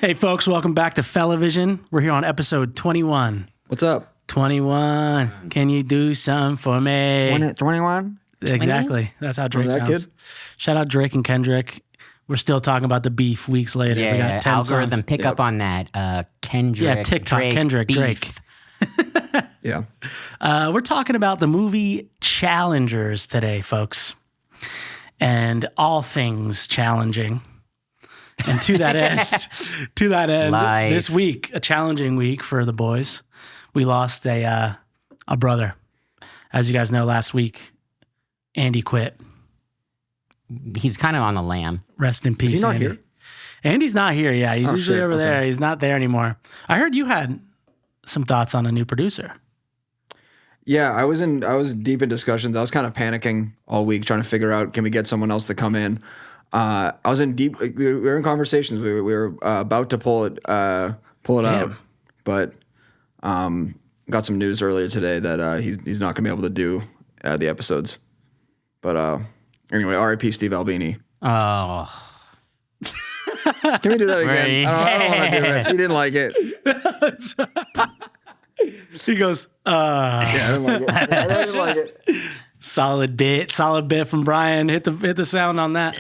Hey, folks, welcome back to Fellavision. We're here on episode 21. What's up? 21. Can you do something for me? 21? Exactly. That's how Drake Remember that sounds. Shout out Drake and Kendrick. We're still talking about the beef weeks later. We got 10 algorithm songs. pick up on that. Kendrick. Yeah, TikTok, Drake, Kendrick, beef. Drake. Yeah. We're talking about the movie Challengers today, folks. And all things challenging. And to that end, Life. this week, a challenging week for the boys. We lost a brother. As you guys know, last week, Andy quit. He's kind of on the lam. Rest in peace, Is he not Andy. here? Andy's not here. Yeah, he's usually over okay. there. He's not there anymore. I heard you had some thoughts on a new producer. Yeah, I was deep in discussions. I was kind of panicking all week trying to figure out, can we get someone else to come in? I was in deep, we were in conversations. We were about to pull it out, but got some news earlier today that he's not going to be able to do the episodes. But anyway, R.I.P. Steve Albini. Oh. Can we do that again? Right. I don't want to do it. He didn't like it. He goes, Yeah, I didn't like it. I didn't like it. solid bit from Brian. Hit the sound on that.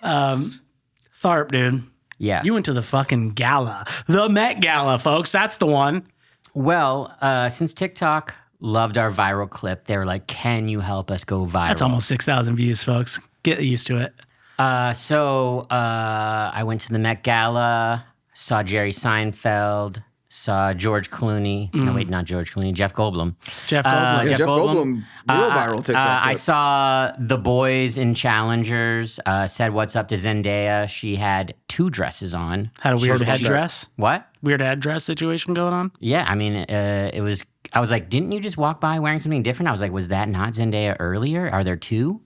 Tharp, dude. Yeah. You went to the fucking gala. The Met Gala, folks. That's the one. Well, since TikTok loved our viral clip, they were like, can you help us go viral? That's almost 6,000 views, folks. Get used to it. So I went to the Met Gala, saw Jerry Seinfeld, saw George Clooney. No, wait, not George Clooney. Jeff Goldblum. Jeff Goldblum. Yeah, Jeff Goldblum, real viral TikTok. I clip. saw the boys in Challengers, said what's up to Zendaya. She had 2 dresses on. Had a weird about headdress. What? Weird headdress situation going on. Yeah, I mean, it was, I was like, didn't you just walk by wearing something different? I was like, was that not Zendaya earlier? Are there 2?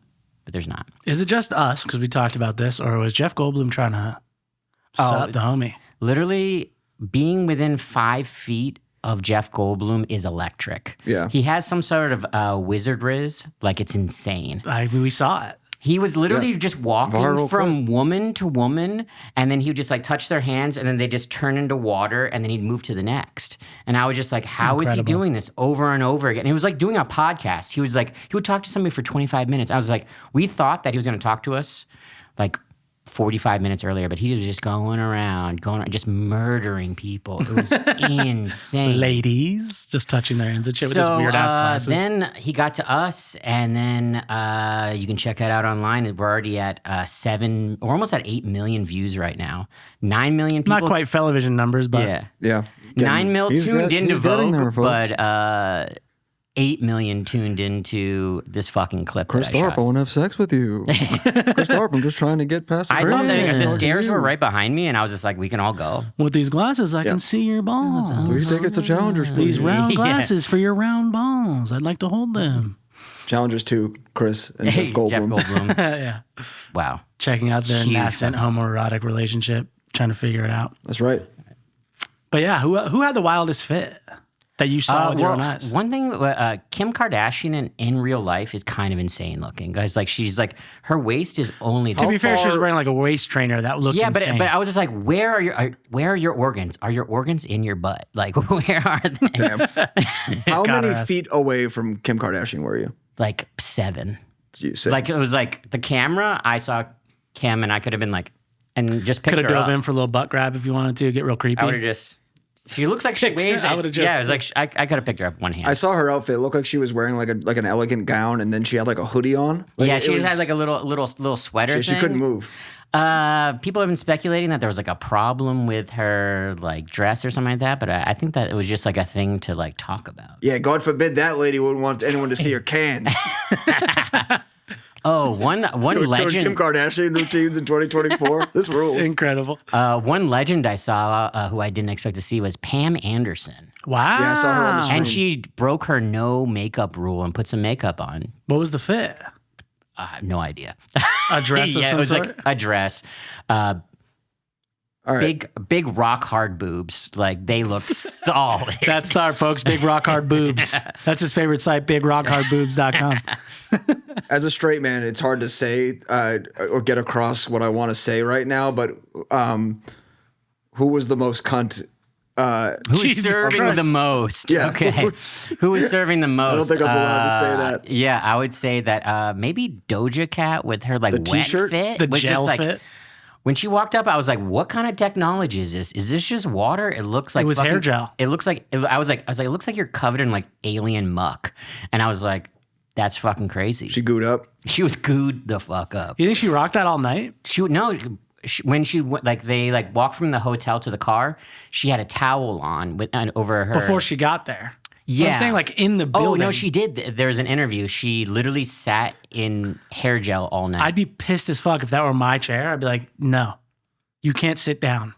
But there's not. Is it just us, because we talked about this, or was Jeff Goldblum trying to sup the homie? Literally, being within 5 feet of Jeff Goldblum is electric. Yeah. He has some sort of wizard riz, like it's insane. We saw it. He was literally just walking Viral from woman to woman, and then he would just like touch their hands, and then they just turn into water, and then he'd move to the next. And I was just like, how is he Incredible. doing this over and over again? And he was like doing a podcast. He was like, he would talk to somebody for 25 minutes. I was like, we thought that he was going to talk to us like 45 minutes earlier, but he was just going around, just murdering people. It was insane. Ladies just touching their hands and shit with his weird ass classes. Then he got to us, and then you can check it out online. We're already at 7, or almost at 8 million views right now. 9 million people. Not quite Fellavision numbers, but Yeah. Yeah. 9 mil He's tuned into getting there, Vogue, folks. but 8 million tuned into this fucking clip Chris that I Tharp, shot. I want to have sex with you. Chris Tharp, I'm just trying to get past the I thought Yeah. the stairs were right behind me, and I was just like, we can all go. with these glasses, I can see your balls. 3 tickets to Challengers, please. These round Yeah. glasses for your round balls. I'd like to hold them. Challengers 2, Chris and Jeff Jeff Goldblum. Goldblum. Yeah. Wow. Checking out their Huge nascent homoerotic relationship, trying to figure it out. That's right. But yeah, who had the wildest fit that you saw with your own eyes? One thing, Kim Kardashian in real life is kind of insane looking, guys. Like she's like her waist is only. To be fair, she was far- wearing like a waist trainer that looked insane. but I was just like, where are your organs? Are your organs in your butt? Like where are they? Damn. How Got her many ass. feet away from Kim Kardashian were you? Like 7. You said, Like it was like the camera. I saw Kim, and I could have been like, and just picked Could have her dove up. in for a little butt grab if you wanted to, get real creepy. I would have just. She looks like she Picked her- weighs. I would've just- Yeah, it was like I could have picked her up one hand. I saw her outfit. It looked like she was wearing like an elegant gown, and then she had like a hoodie on. Like, yeah, it she was- had like a little sweater. She thing. couldn't move. People have been speculating that there was like a problem with her like dress or something like that, but I think that it was just like a thing to like talk about. Yeah, God forbid that lady wouldn't want anyone to see her cans. Oh, one Kim legend. Kardashian routines in 2024. This rules. Incredible. One legend I saw who I didn't expect to see was Pam Anderson, Wow. Yeah, I saw her on the street. and she broke her no makeup rule and put some makeup on. What was the fit? I have no idea. A dress of Yeah, some it was sort? like a dress. All right. Big rock hard boobs. Like they look solid. That's Tharp, folks. Big Rock Hard Boobs. That's his favorite site, bigrockhardboobs.com. As a straight man, it's hard to say or get across what I want to say right now, but who was the most cunt? Who's Jesus serving Christ. the most? Yeah. Okay. Who is serving the most? I don't think I'm allowed to say that. Yeah, I would say that maybe Doja Cat with her like The wet t-shirt? fit. The which is, gel like, fit. When she walked up, I was like, "What kind of technology is this? Is this just water? It looks like It was hair gel. It looks like I was like, it looks like you're covered in like alien muck." And I was like, "That's fucking crazy." She gooed up. She was gooed the fuck up. You think she rocked that all night? When she went, like they like walked from the hotel to the car, she had a towel on and over her Before she got there. Yeah, I'm saying like in the building. Oh no, she did. There was an interview. She literally sat in hair gel all night. I'd be pissed as fuck if that were my chair. I'd be like, no, you can't sit down.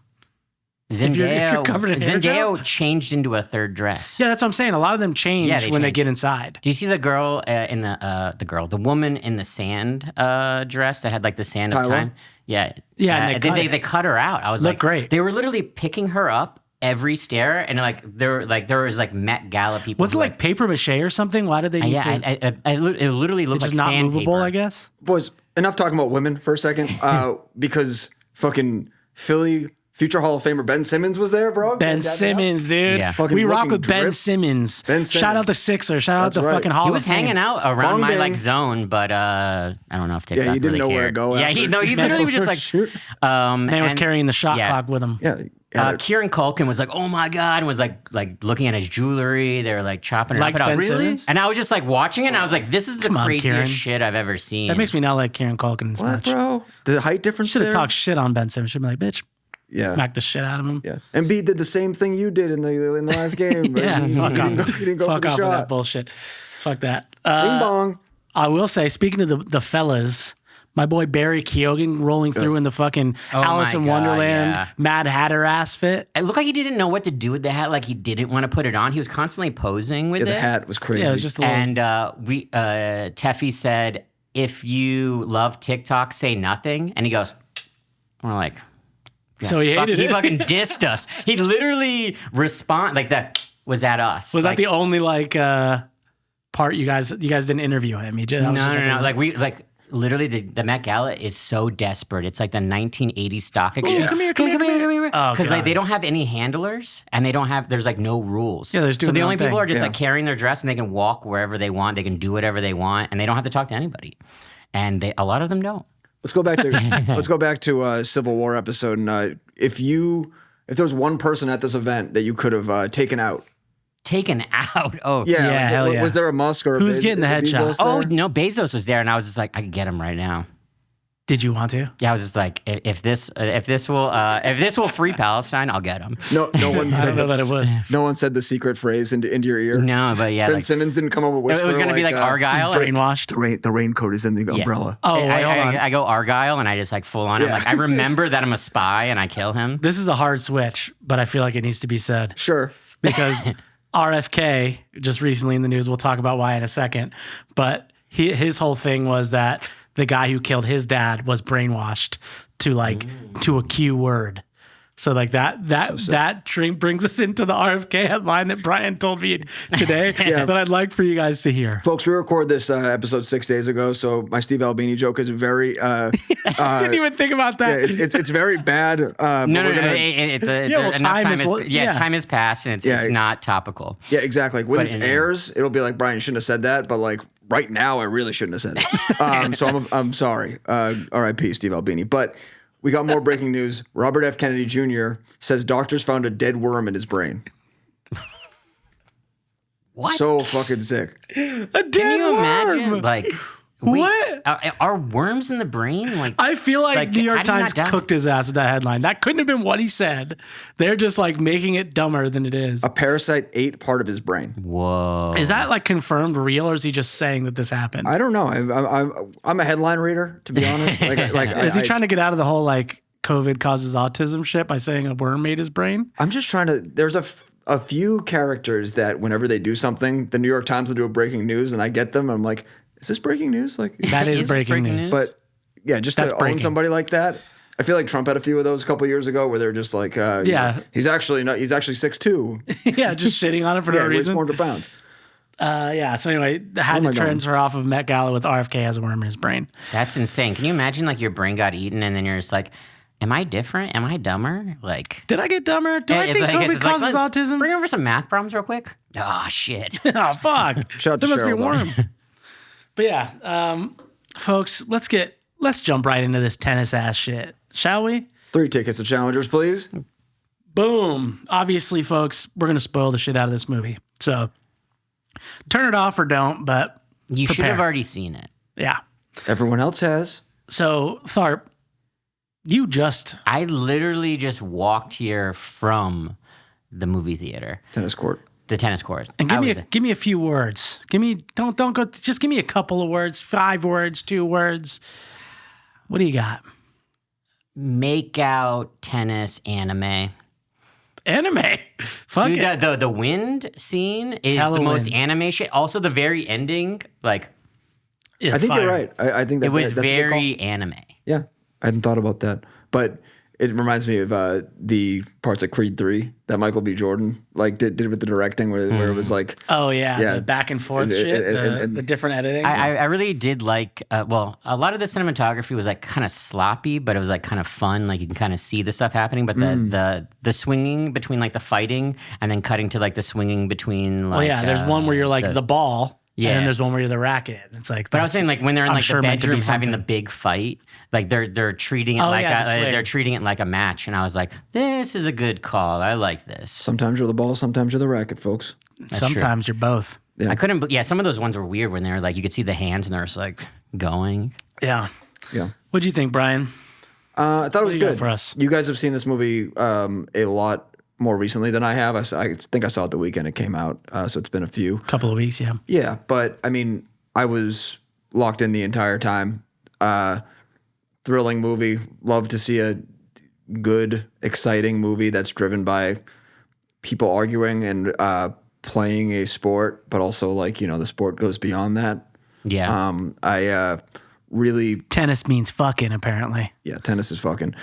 Zendaya, if you're covered in hair gel? Zendaya changed into a third dress. Yeah, that's what I'm saying. A lot of them change Yeah, they when they change. get inside. Do you see the girl the woman in the sand dress that had like the sand of Tyler? time? Yeah, Yeah, and then they they cut her out. I was Looked like, great. They were literally picking her up every stair, and there was like Met Gala people. Was it who, like paper mache or something? Why did they need yeah, to? it literally looked It's like just not sandpaper. movable, I guess. Boys, enough talking about women for a second. Because fucking Philly future Hall of Famer Ben Simmons was there, bro. Ben Check that out. Simmons, dude. Yeah. Fucking We rock looking with Ben drip. Simmons. Ben Shout Simmons. out the Sixers. Shout out That's the right. fucking Hall He of was Fame. hanging out around my Bong like bang. zone, but I don't know if TikTok he didn't really know where to cared. go Yeah, after. he literally was just like, Shoot. Man was and- carrying the shot yeah. clock with him. Yeah. Kieran Culkin was like, "Oh my god," and was like looking at his jewelry. They were like chopping it Like up. And I was- Ben Simmons? And I was just like watching it, and I was like, "This is the Come on, craziest Kieran. shit I've ever seen." That makes me not like Kieran Culkin as What, much. bro? The height difference Should have there? talked shit on Ben Simmons. Should be like, bitch, Yeah. smack the shit out of him. Yeah. Embiid did the same thing you did in the last game. Right? Yeah, He fuck didn't off. go, he didn't go Fuck for the off with that shot. bullshit. Fuck that. Bing bong. I will say, speaking of the fellas, my boy Barry Keoghan rolling through in the fucking Alice my in God, Wonderland yeah. Mad Hatter ass fit. It looked like he didn't know what to do with the hat. Like he didn't want to put it on. He was constantly posing with Yeah, the it. hat was crazy. Yeah, it was just a little. And Teffy said, "If you love TikTok, say nothing." And he goes, "We're like." Yeah, So he hated He it. fucking dissed us. He literally like that was at us. Was like, that the only part you guys didn't interview him? He just, that was just No. Like we literally the Met Gala is so desperate. It's like the 1980s stock exchange. come here. Oh, Because like God. they don't have any handlers and there's like no rules. Yeah, they're so doing the their only own people thing. are just Yeah. like carrying their dress and they can walk wherever they want. They can do whatever they want and they don't have to talk to anybody. And a lot of them don't. Let's go back to Civil War episode. And if there was one person at this event that you could have taken out. Taken out. Oh Yeah. Yeah, hell yeah. Was there a Musk or a Who's getting the Bezos headshot? there? Oh no, Bezos was there and I was just like, I could get him right now. Did you want to? Yeah, I was just like, if this will free Palestine, I'll get him. No one I said don't know that it would. no one said the secret phrase into your ear. No, but yeah, Ben like, Simmons didn't come over with it was gonna be like Argyle. or- Brainwashed. The raincoat is in the umbrella. Oh, wait, hold on. I go Argyle and I just like full on. I'm Yeah. like, I remember that I'm a spy and I kill him. This is a hard switch, but I feel like it needs to be said Sure. because RFK just recently in the news. We'll talk about why in a second, but his whole thing was that the guy who killed his dad was brainwashed to to a Q word. So like that drink brings us into the RFK headline that Brian told me today that I'd like for you guys to hear. Folks, we record this episode 6 days ago, so my Steve Albini joke is very I didn't even think about that. it's very bad. But No, we're gonna, time has passed and it's not topical. yeah, exactly. Like when this in- airs, it'll be like, Brian, you shouldn't have said that, but like right now, I really shouldn't have said it. So I'm sorry. R.I.P. Steve Albini. But we got more breaking news. Robert F. Kennedy Jr. says doctors found a dead worm in his brain. What? So fucking sick. A dead Can you worm. imagine? Like, What? Are worms in the brain? Like, I feel like New York how do you Times not die? cooked his ass with that headline. That couldn't have been what he said. They're just like making it dumber than it is. A parasite ate part of his brain. whoa. Is that like confirmed real, or is he just saying that this happened? I don't know. I'm a headline reader, to be honest. Is he trying to get out of the whole like COVID causes autism shit by saying a worm ate his brain? I'm just trying to. There's a few characters that whenever they do something, the New York Times will do a breaking news, and I get them. I'm like, is this breaking news? Like That is Is this breaking breaking news. news? But yeah, just That's to breaking. own somebody like that. I feel like Trump had a few of those a couple years ago where they're just like, Yeah. he's actually 6'2". Yeah, just shitting on it for Yeah, no he weighs reason. 400 pounds. Yeah. So anyway, had am I to going? transfer off of Met Gala with RFK has a worm in his brain. That's insane. Can you imagine like your brain got eaten and then you're just like, am I different? Am I dumber? Like, Did I get dumber? Do I it's think like- COVID it's like, causes let- autism? Bring over some math problems real quick. Oh, shit. Oh, fuck. Shout out to There must be Cheryl, though. warm. But yeah, folks, let's jump right into this tennis ass shit, shall we? 3 tickets to Challengers, please. Boom. Obviously, folks, we're going to spoil the shit out of this movie. So turn it off or don't, but You should prepare. have already seen it. Yeah. Everyone else has. So, Tharp, I literally just walked here from the movie theater, Tennis court. the tennis court. and I was- give me a few words. Don't go, just give me a couple of words, 5 words, 2 words. What do you got? make out, tennis, anime. Anime. Fuck Dude, it. the wind scene is Hella the most wind. anime shit. Also, the very ending, like, It's I think fire. you're right. I think that it was that's a good call. very anime. Yeah, I hadn't thought about that, but it reminds me of the parts of Creed 3 that Michael B. Jordan did with the directing, where it was like, Oh, yeah. Yeah. The back and forth And- shit. and- The different editing. I really did like, well, a lot of the cinematography was like kind of sloppy, but it was like kind of fun. Like you can kind of see the stuff happening, but the swinging between like the fighting and then cutting to like the swinging between like. well, yeah, there's one where you're like the ball. Yeah. And then there's one where you're the racket. It's like, But I was saying, like, when they're in I'm like sure the meant to be bedroom having the something. big fight, like they're treating it Oh, like yeah, the swing. they're treating it like a match, and I was like, this is a good call. I like this. sometimes you're the ball, sometimes you're the racket, folks. sometimes you're both. Yeah. I couldn't. Yeah, some of those ones were weird when they were like, you could see the hands and they're just like going. Yeah. Yeah. What'd you think, Brian? I thought it was do you got good for us? You guys have seen this movie a lot more recently than I have. I think I saw it the weekend it came out, so it's been a few. Couple of weeks, yeah. Yeah, but I mean, I was locked in the entire time. Thrilling movie. Love to see a good, exciting movie that's driven by people arguing and playing a sport, but also the sport goes beyond that. Yeah. I really, Tennis means fucking, apparently. yeah, tennis is fucking.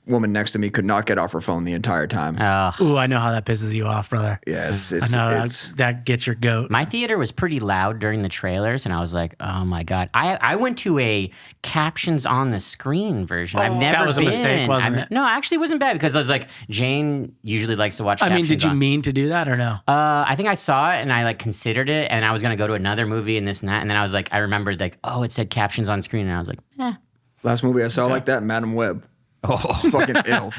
Woman next to me could not get off her phone the entire time. Ooh, I know how that pisses you off, brother. Yeah, I know that gets your goat. My theater was pretty loud during the trailers, and I was like, "Oh my god!" I went to a captions on the screen version. I've never that was a been. mistake, wasn't it? No, actually, it wasn't bad because I was like, Jane usually likes to watch. I mean, did captions you on. mean to do that or no? I think I saw it and I like considered it, and I was gonna go to another movie and this and that, and then I was like, I remembered like, oh, it said captions on screen, and I was like, Last movie I saw like that, Madam Web. oh. It's fucking ill.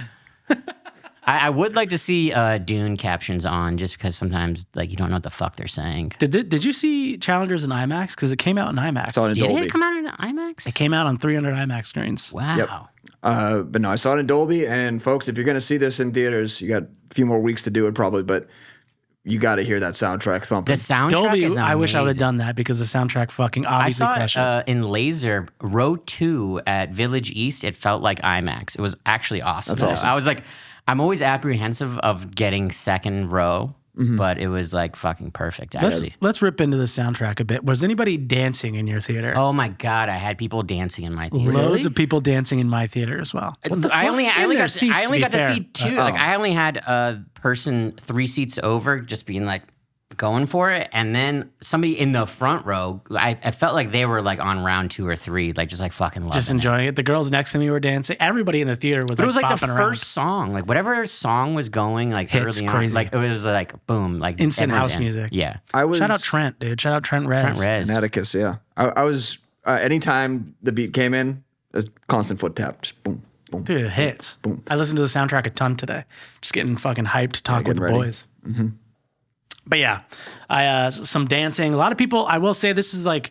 I would like to see Dune captions on just because sometimes like you don't know what the fuck they're saying. Did you see Challengers in IMAX? Because it came out in IMAX. Saw it in Did Dolby. it come out in IMAX? It came out on 300 IMAX screens. Wow. Yep. But no, I saw it in Dolby. And folks, if you're going to see this in theaters, you got a few more weeks to do it probably, but you got to hear that soundtrack The thumping. soundtrack Dolby, is I wish I would have amazing. done that because the soundtrack fucking I obviously saw crushes. it in Laser Row 2 at Village East. It felt like IMAX. It was actually awesome. That's awesome. I was like, I'm always apprehensive of getting second row, but it was like fucking perfect actually. Let's rip into the soundtrack a bit. Was anybody dancing in your theater? Oh my god, I had people dancing in my theater. Loads of people dancing in my theater as well. I only In their got seats, I only to be got to fair. see 2. Like I only had a person 3 seats over just being like going for it, and then somebody in the front row. I felt like they were like on round 2 or 3, like just like fucking loving Just it. enjoying it. The girls next to me were dancing. Everybody in the theater was But it was like the bopping first around. song, like whatever song was going, like Hits early crazy. on, like it was like boom, like Instant everyone's house in. music. Yeah, I was Shout out Trent, dude. Shout out Trent Rez. Trent Rez. in Atticus, yeah. I was, anytime the beat came in, a constant foot tap. Just boom, boom. Dude, it hits. Boom. I listened to the soundtrack a ton today. Just getting fucking hyped to talk with the getting ready. boys. But yeah, I some dancing. A lot of people. I will say this is like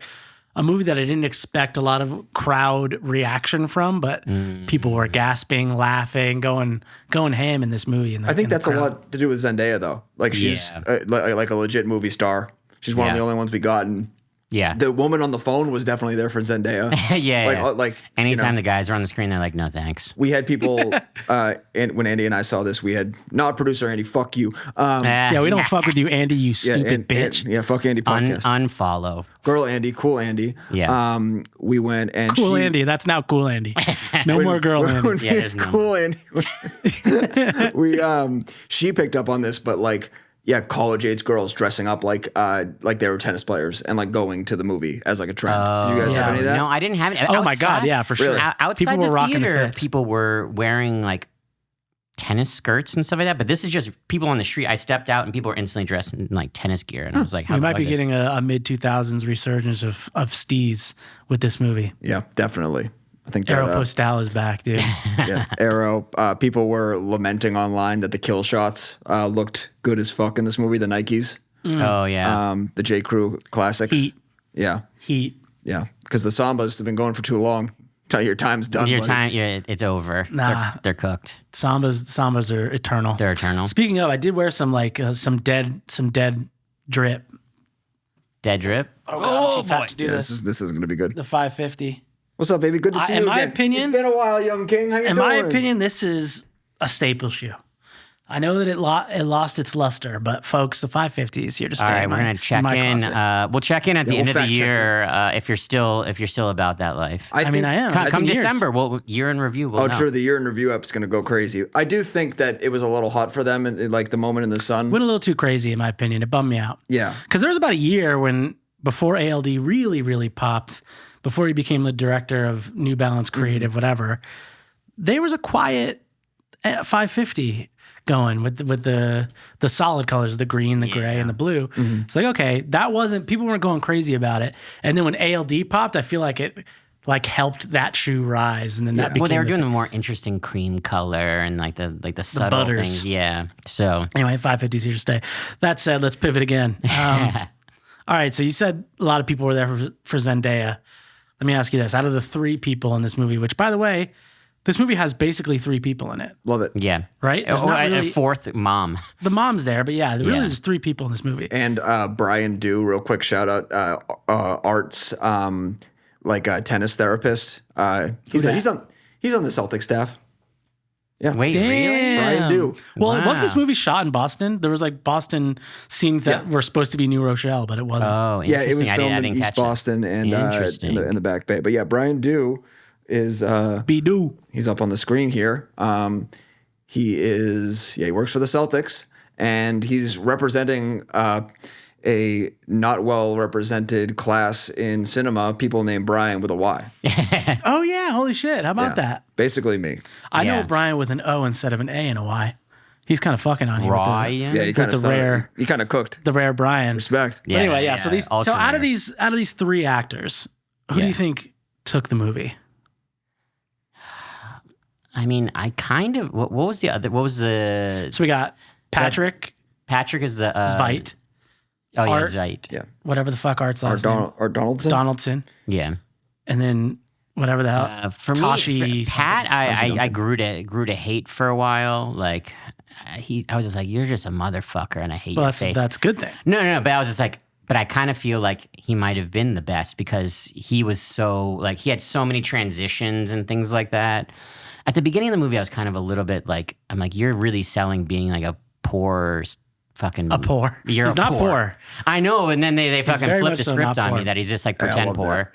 a movie that I didn't expect a lot of crowd reaction from, but people were gasping, laughing, going ham in this movie. I think that's a lot to do with Zendaya, though. Like, she's Yeah. like a legit movie star. She's one of Yeah. the only ones we got. And Yeah, the woman on the phone was definitely there for Zendaya. yeah. Like, yeah. like Anytime the guys are on the screen, they're like, "No, thanks." we had people, and when Andy and I saw this, we had not producer Andy, fuck you. Yeah, we don't fuck with you, Andy. You stupid bitch. yeah, fuck Andy podcast. Unfollow. Girl Andy, cool Andy. Yeah. We went and Cool she, Andy. That's now Cool Andy. No more girl Andy. Yeah, there's no cool Andy. She picked up on this, but like college age girls dressing up like they were tennis players and like going to the movie as like a trend. Did you guys have any of that? No, I didn't have it. Oh my God, yeah, for sure. Outside People were the rocking the theater, fits. people were wearing like tennis skirts and stuff like that. But this is just people on the street. I stepped out and people were instantly dressed in like tennis gear, and I was like, "How We the might fuck be is getting a mid 2000s resurgence of steez with this movie. Yeah, definitely. I think that Aeropostale is back, dude. yeah, Arrow. People were lamenting online that the kill shots looked good as fuck in this movie. The Nikes, Oh yeah, the J. Crew classics. Heat. Yeah, Heat. yeah. Because the Sambas have been going for too long. Tell you your time's done. your buddy. time, it's over. Nah. They're cooked. Sambas are eternal. They're eternal. Speaking of, I did wear some like some dead drip. Dead drip. Oh, God, I'm too fat to do Yeah, this. this is gonna be good. The 550. What's up, baby? Good to see you in my again. opinion- It's been a while, young king. How you In doing? my opinion, this is a staple shoe. I know that it lost its luster, but folks, the 550 is here to stay. All right, in we're my- gonna check my in. closet. We'll check in at the Yeah, end we'll of the fact check year if you're still about that life. I mean, I am. Come, It's come been years. December, we'll year in review. We'll Oh, know. true. The year in review app is going to go crazy. I do think that it was a little hot for them, and like the moment in the sun. Went a little too crazy, in my opinion. It bummed me out. Yeah, Because there was about a year when, before ALD really, really popped, before he became the director of New Balance Creative, whatever, there was a quiet 550 going with the solid colors, the green, the gray, and the blue. It's like, okay, people weren't going crazy about it. And then when ALD popped, I feel like it like helped that shoe rise. And then that became Well, they were the doing the more interesting cream color and like the subtle butters. things. Yeah. So Anyway, 550's here to stay. That said, let's pivot again. All right, so you said a lot of people were there for Zendaya. Let me ask you this. Out of the 3 people in this movie, which, by the way, this movie has basically 3 people in it, love it. yeah. right? There's not a really, fourth mom. the mom's there, but yeah, really Yeah. there's 3 people in this movie. And Brian Dew, real quick shout out, Art's like a tennis therapist. He's on the Celtics staff. Wait, really? Brian Dew. Well, Wow. wasn't this movie shot in Boston? There was like Boston scenes that were supposed to be New Rochelle, but it wasn't. Oh, Yeah, interesting. it was I filmed didn't in East catch it. Boston and Interesting. in the Back Bay. But yeah, Brian Dew is Be-do. he's up on the screen here. He works for the Celtics, and he's representing a not well represented class in cinema. People named Brian with a Y. Oh, yeah, holy shit. How about that? Basically me. I know Yeah. Brian with an O instead of an A and a Y. He's kind of fucking on you with Ryan? Yeah, you kind the of rare- You kind of cooked. the rare Brian. Respect. But anyway, yeah. So ultra out of rare. these 3 actors, who do Yeah. you think took the movie? I mean, I kind of. What was the other? What was the? So we got Patrick Patrick is the Zvite, Oh yeah, Art. Zvite. Yeah. whatever the fuck Art's Or last name, Donaldson. Donaldson, Yeah. and then whatever the hell. For Tashi me, something. Pat, I grew to hate for a while. Like I was just like, you're just a motherfucker, and I hate Well, your face. that's a good thing. No, but I was just like, but I kind of feel like he might have been the best because he was so like he had so many transitions and things like that. At the beginning of the movie, I was kind of a little bit like, I'm like, you're really selling being like a poor fucking A poor. You're He's a not poor. I know, and then they fucking very flipped much the so script not on me poor. that he's just like I pretend love poor.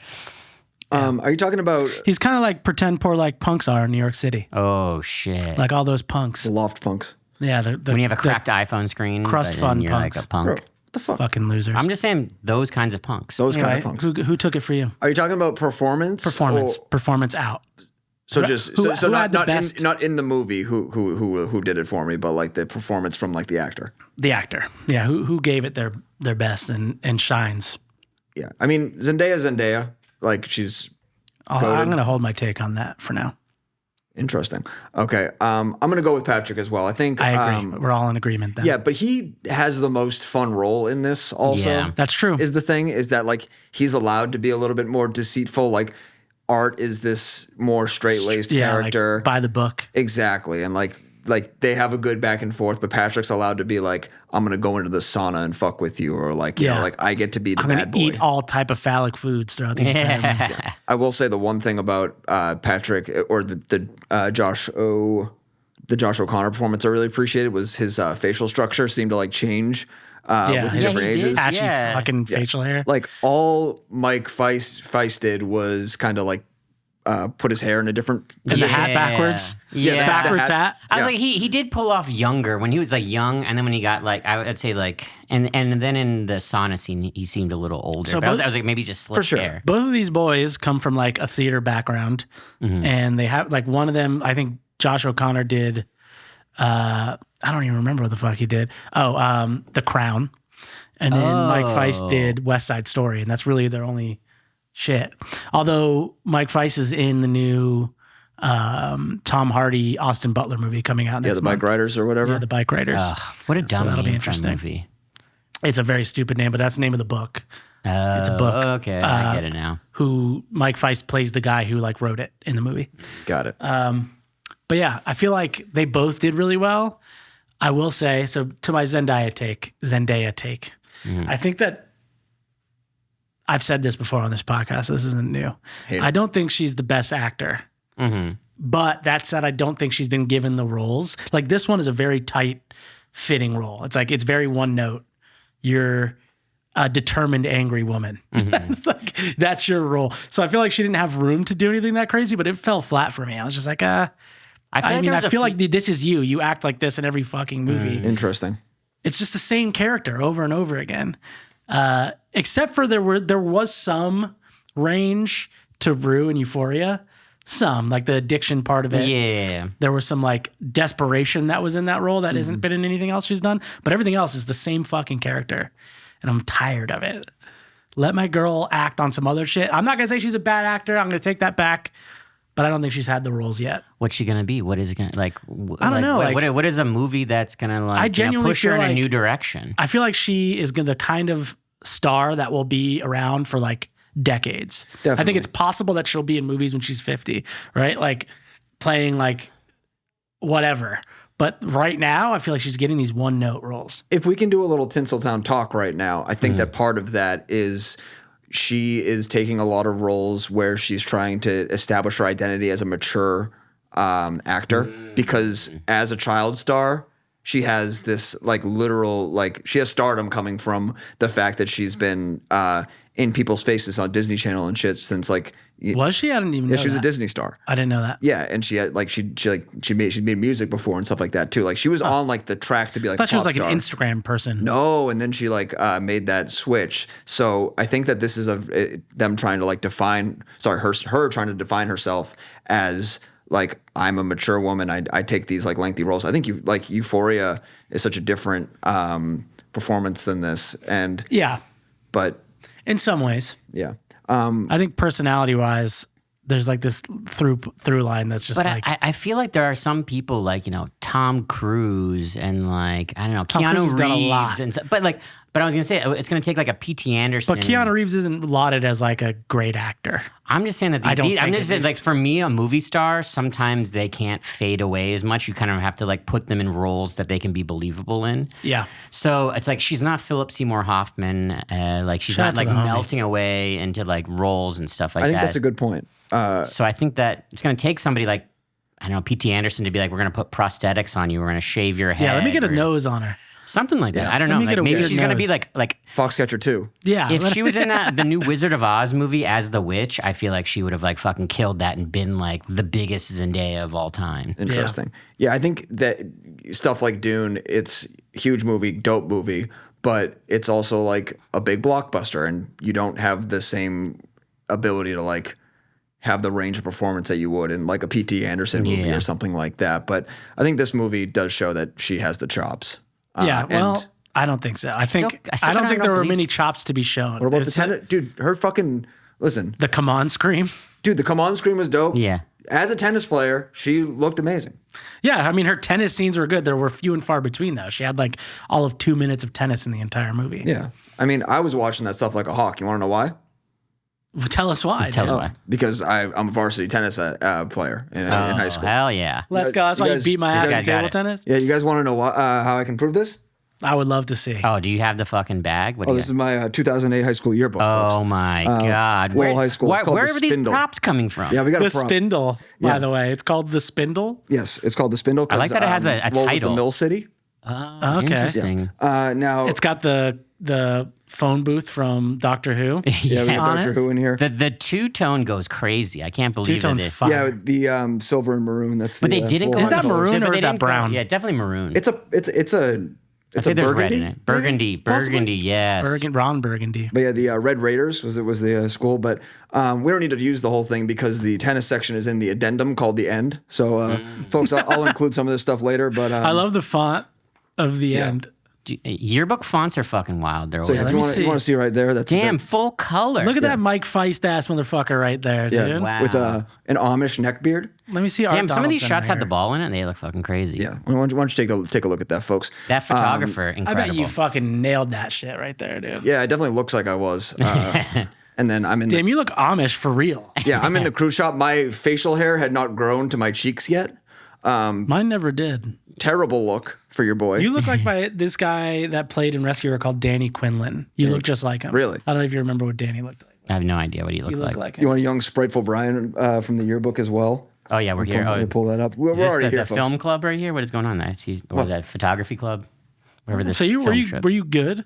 Are you talking about He's kind of like pretend poor, like punks are in New York City, Oh shit! like all those punks. the Loft Punks? Yeah, when you have a cracked iPhone screen, crust but then fun you're punks. like a punk. Bro, what the fuck? fucking losers. I'm just saying those kinds of punks. Those kind Anyway, of punks. who took it for you? Are you talking about performance? Performance out. So just Who so had not the not best- not in the movie who did it for me, but like the performance from like the actor. The actor. Yeah, who gave it their best and shines. Yeah, I mean Zendaya, like she's I'm Goated. going to hold my take on that for now. interesting. Okay, I'm gonna go with Patrick as well. I think I agree. We're all in agreement then. yeah, but he has the most fun role in this. Also, Yeah. That's true. is the thing is that like he's allowed to be a little bit more deceitful. Like Art is this more straight laced character. Like by the book. Exactly. And like they have a good back and forth, but Patrick's allowed to be like, I'm gonna go into the sauna and fuck with you, or like, you know, like I get to be the I'm bad going boy. to eat all type of phallic foods throughout the entire movie. I will say the one thing about Patrick or the Josh O'Connor performance I really appreciated was his facial structure seemed to like change with the Yeah, different he did. ages. Yeah. Ashy fucking facial hair. Like all Mike Feist did was kind of like put his hair in a different. Is the hat backwards? Yeah, the Backwards hat. hat. I was like, he did pull off younger when he was like young, and then when he got like, I'd say like, and then in the sauna scene, he seemed a little older. So But I was like, maybe just slick hair. Both of these boys come from like a theater background, and they have like one of them. I think Josh O'Connor did. I don't even remember what the fuck he did. The Crown, and then Mike Feist did West Side Story, and that's really their only shit. Although Mike Feist is in the new Tom Hardy Austin Butler movie coming out next The month. Bike Riders or whatever. Yeah, the Bike Riders. What a dumb that'll be name for a interesting. movie. It's a very stupid name, but that's the name of the book. It's a book. Okay, I get it now. Who Mike Feist plays the guy who like wrote it in the movie. Got it. But yeah, I feel like they both did really well. I will say, so to my Zendaya take, I think that I've said this before on this podcast. This isn't new. I don't think she's the best actor. But that said, I don't think she's been given the roles. Like this one is a very tight fitting role. It's like, it's very one note. You're a determined, angry woman. It's like, that's your role. So I feel like she didn't have room to do anything that crazy, but it fell flat for me. I was just like, I feel like this is you. You act like this in every fucking movie. Interesting. It's just the same character over and over again. Except for there was some range to Rue and Euphoria. Some, like the addiction part of it. Yeah. There was some like desperation that was in that role that hasn't been in anything else she's done. But everything else is the same fucking character. And I'm tired of it. Let my girl act on some other shit. I'm not going to say she's a bad actor. I'm going to take that back. But I don't think she's had the roles yet. What's she gonna be? What is it gonna like? I don't know. What is a movie that's gonna like? I genuinely push her feel in a like- new direction. I feel like she is the kind of star that will be around for like decades. I Definitely. think it's possible that she'll be in movies when she's 50, right? Like playing like whatever. But right now, I feel like she's getting these one note roles. If we can do a little Tinseltown talk right now, I think that part of that is she is taking a lot of roles where she's trying to establish her identity as a mature actor because as a child star, she has this like literal, like she has stardom coming from the fact that she's been in people's faces on Disney Channel and shit since like Was she? I didn't even know she was a that. Disney star. I didn't know that. Yeah, and she had like she made music before and stuff like that too. Like she was on like the track to be like I thought she was pop like an star. Instagram person. No, and then she like made that switch. So I think that this is them trying to like her trying to define herself as like I'm a mature woman. I take these like lengthy roles. I think Euphoria is such a different performance than this, and Yeah, but in some ways. yeah. I think personality wise, there's like this through line that's just But like I feel like there are some people like Tom Cruise and like I don't know Tom Keanu Cruise has Reeves done a lot. and but I was gonna say it's gonna take like a P.T. Anderson. But Keanu Reeves isn't lauded as like a great actor. I'm just saying that I don't I'm think just at saying, like least. for me, a movie star sometimes they can't fade away as much. You kind of have to like put them in roles that they can be believable in. Yeah. So it's like she's not Philip Seymour Hoffman. Like she's Shout out not to like the homie. melting away into like roles and stuff like I think that. that's a good point. So I think that it's going to take somebody like, I don't know, P.T. Anderson to be like, we're going to put prosthetics on you. We're going to shave your head. Yeah, let me get a or nose on her. something like that. Yeah. I don't Let know. me Like get a maybe weird she's going to be nose. like Foxcatcher 2. Yeah. if she was in the new Wizard of Oz movie as the witch, I feel like she would have like fucking killed that and been like the biggest Zendaya of all time. Interesting. Yeah, I think that stuff like Dune, it's huge movie, dope movie, but it's also like a big blockbuster, and you don't have the same ability to like have the range of performance that you would in like a P.T. Anderson movie Yeah. or something like that. But I think this movie does show that she has the chops. Yeah. Well, and I don't think so. I still don't think don't there were believe- many chops to be shown. what about the It's tennis? Dude, her fucking, listen, the come on scream? dude, the come on scream was dope. Yeah. As a tennis player, she looked amazing. Yeah. I mean, her tennis scenes were good. There were few and far between though. She had like all of 2 minutes of tennis in the entire movie. Yeah. I mean, I was watching that stuff like a hawk. You want to know why? Well, tell us why. Tell us dude. why. Because I'm a varsity tennis player in high school. Hell yeah. Let's go. That's why you guys- beat my you ass guys at got table it. tennis. Yeah, you guys want to know how I can prove this? I would love to see. Oh, do you have the fucking bag? What do Oh, you this is my 2008 high school yearbook, Oh folks. my God! Lowell High School. It's called where the are these Spindle. props coming from? Yeah, we got The a prop. Spindle, by Yeah. the way. It's called The Spindle. Yes, it's called the Spindle. I like that it has a Lowell was the title. Mill City. Oh, Okay. interesting. Now It's got the phone booth from Doctor Who. Yeah, we got On Doctor it? Who in here. The two-tone goes crazy. I can't believe Two-tone's it. fire. Yeah, the silver and maroon. That's But the, they didn't go. Is that on the- maroon but or they is that didn't go- brown? Yeah, definitely maroon. It's a I'd say there's red burgundy. in it. Burgundy, burgundy, yes. Ron Burgundy. But yeah, the Red Raiders was the school, but we don't need to use the whole thing because the tennis section is in the addendum called the end. So, folks, I'll include some of this stuff later. But I love the font of the end. Yearbook fonts are fucking wild. They're So always, if you want to see right there, that's damn full color. Look at that Mike Feist ass motherfucker right there, dude. yeah, Wow. with an Amish neck beard. Let me see. Art Damn, some of these Donaldson shots right have the here. ball in it. And they look fucking crazy. Yeah, why don't you take a look at that, folks? That photographer, I incredible. bet you fucking nailed that shit right there, dude. Yeah, it definitely looks like I was. And then I'm in. Damn, you look Amish for real. I'm in the cruise shop. My facial hair had not grown to my cheeks yet. Mine never did. Terrible look for your boy. You look like this guy that played in Rescuer called Danny Quinlan. You look just like him. Really? I don't know if you remember what Danny looked like. I have no idea what he looked You like. look like You him. want a young, spriteful Brian from the yearbook as well? Oh yeah, we're here. Let Oh, me pull that up. We're is this already the here, folks. film club right here? What is going on? I see. Or is that photography club? Whatever this. So were film you show- were you good?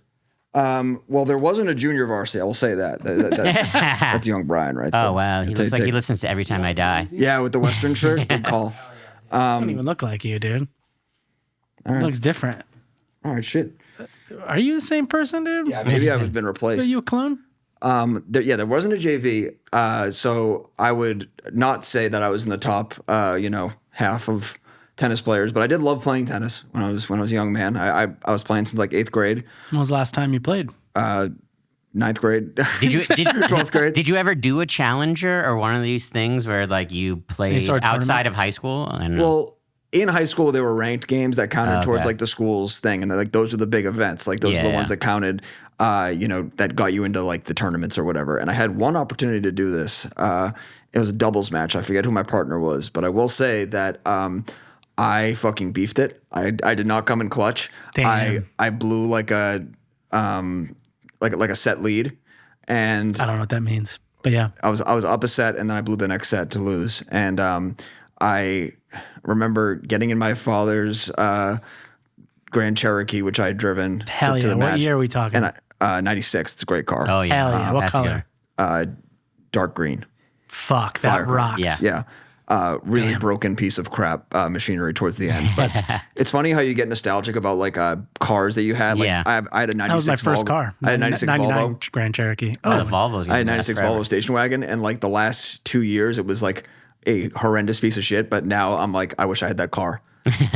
Well, there wasn't a junior varsity. I will say that. That's young Brian right there. Oh wow, he looks like he listens to Every Time I Die. Yeah, with the Western shirt. Good call. Doesn't even look like you, dude. Looks different. All right, shit. Are you the same person, dude? Yeah, maybe I've been Are replaced. you a clone? There wasn't a JV, so I would not say that I was in the top, half of tennis players. But I did love playing tennis when I was a young man. I was playing since like 8th grade, When was the last time you played? 9th grade. Did you 12th grade? Did you ever do a challenger or one of these things where like you played sort of outside of high school? And Well, in high school, there were ranked games that counted towards Okay. like the school's thing, and like those are the big events. Like those are the Yeah. ones that counted. That got you into like the tournaments or whatever. And I had one opportunity to do this. It was a doubles match. I forget who my partner was, but I will say that I fucking beefed it. I did not come in clutch. Damn. I blew like a set lead, and I don't know what that means, but yeah. I was up a set, and then I blew the next set to lose. And I remember getting in my father's Grand Cherokee, which I had driven Hell to yeah. the What match. year are we talking? And 96. It's a great car. oh yeah, Hell yeah. What that's color? good. Dark green. Fuck, that Fire car. rocks. Yeah. Yeah. Really broken piece of crap machinery towards the end. But it's funny how you get nostalgic about like cars that you had. Like Yeah. I had a 96 That was my first Volvo. car. I had a 96 99 Volvo. Grand Cherokee. Oh, Oh, the Volvo's I had a gonna last 96 forever. Volvo station wagon, and like the last 2 years, it was like a horrendous piece of shit. But now I'm like, I wish I had that car.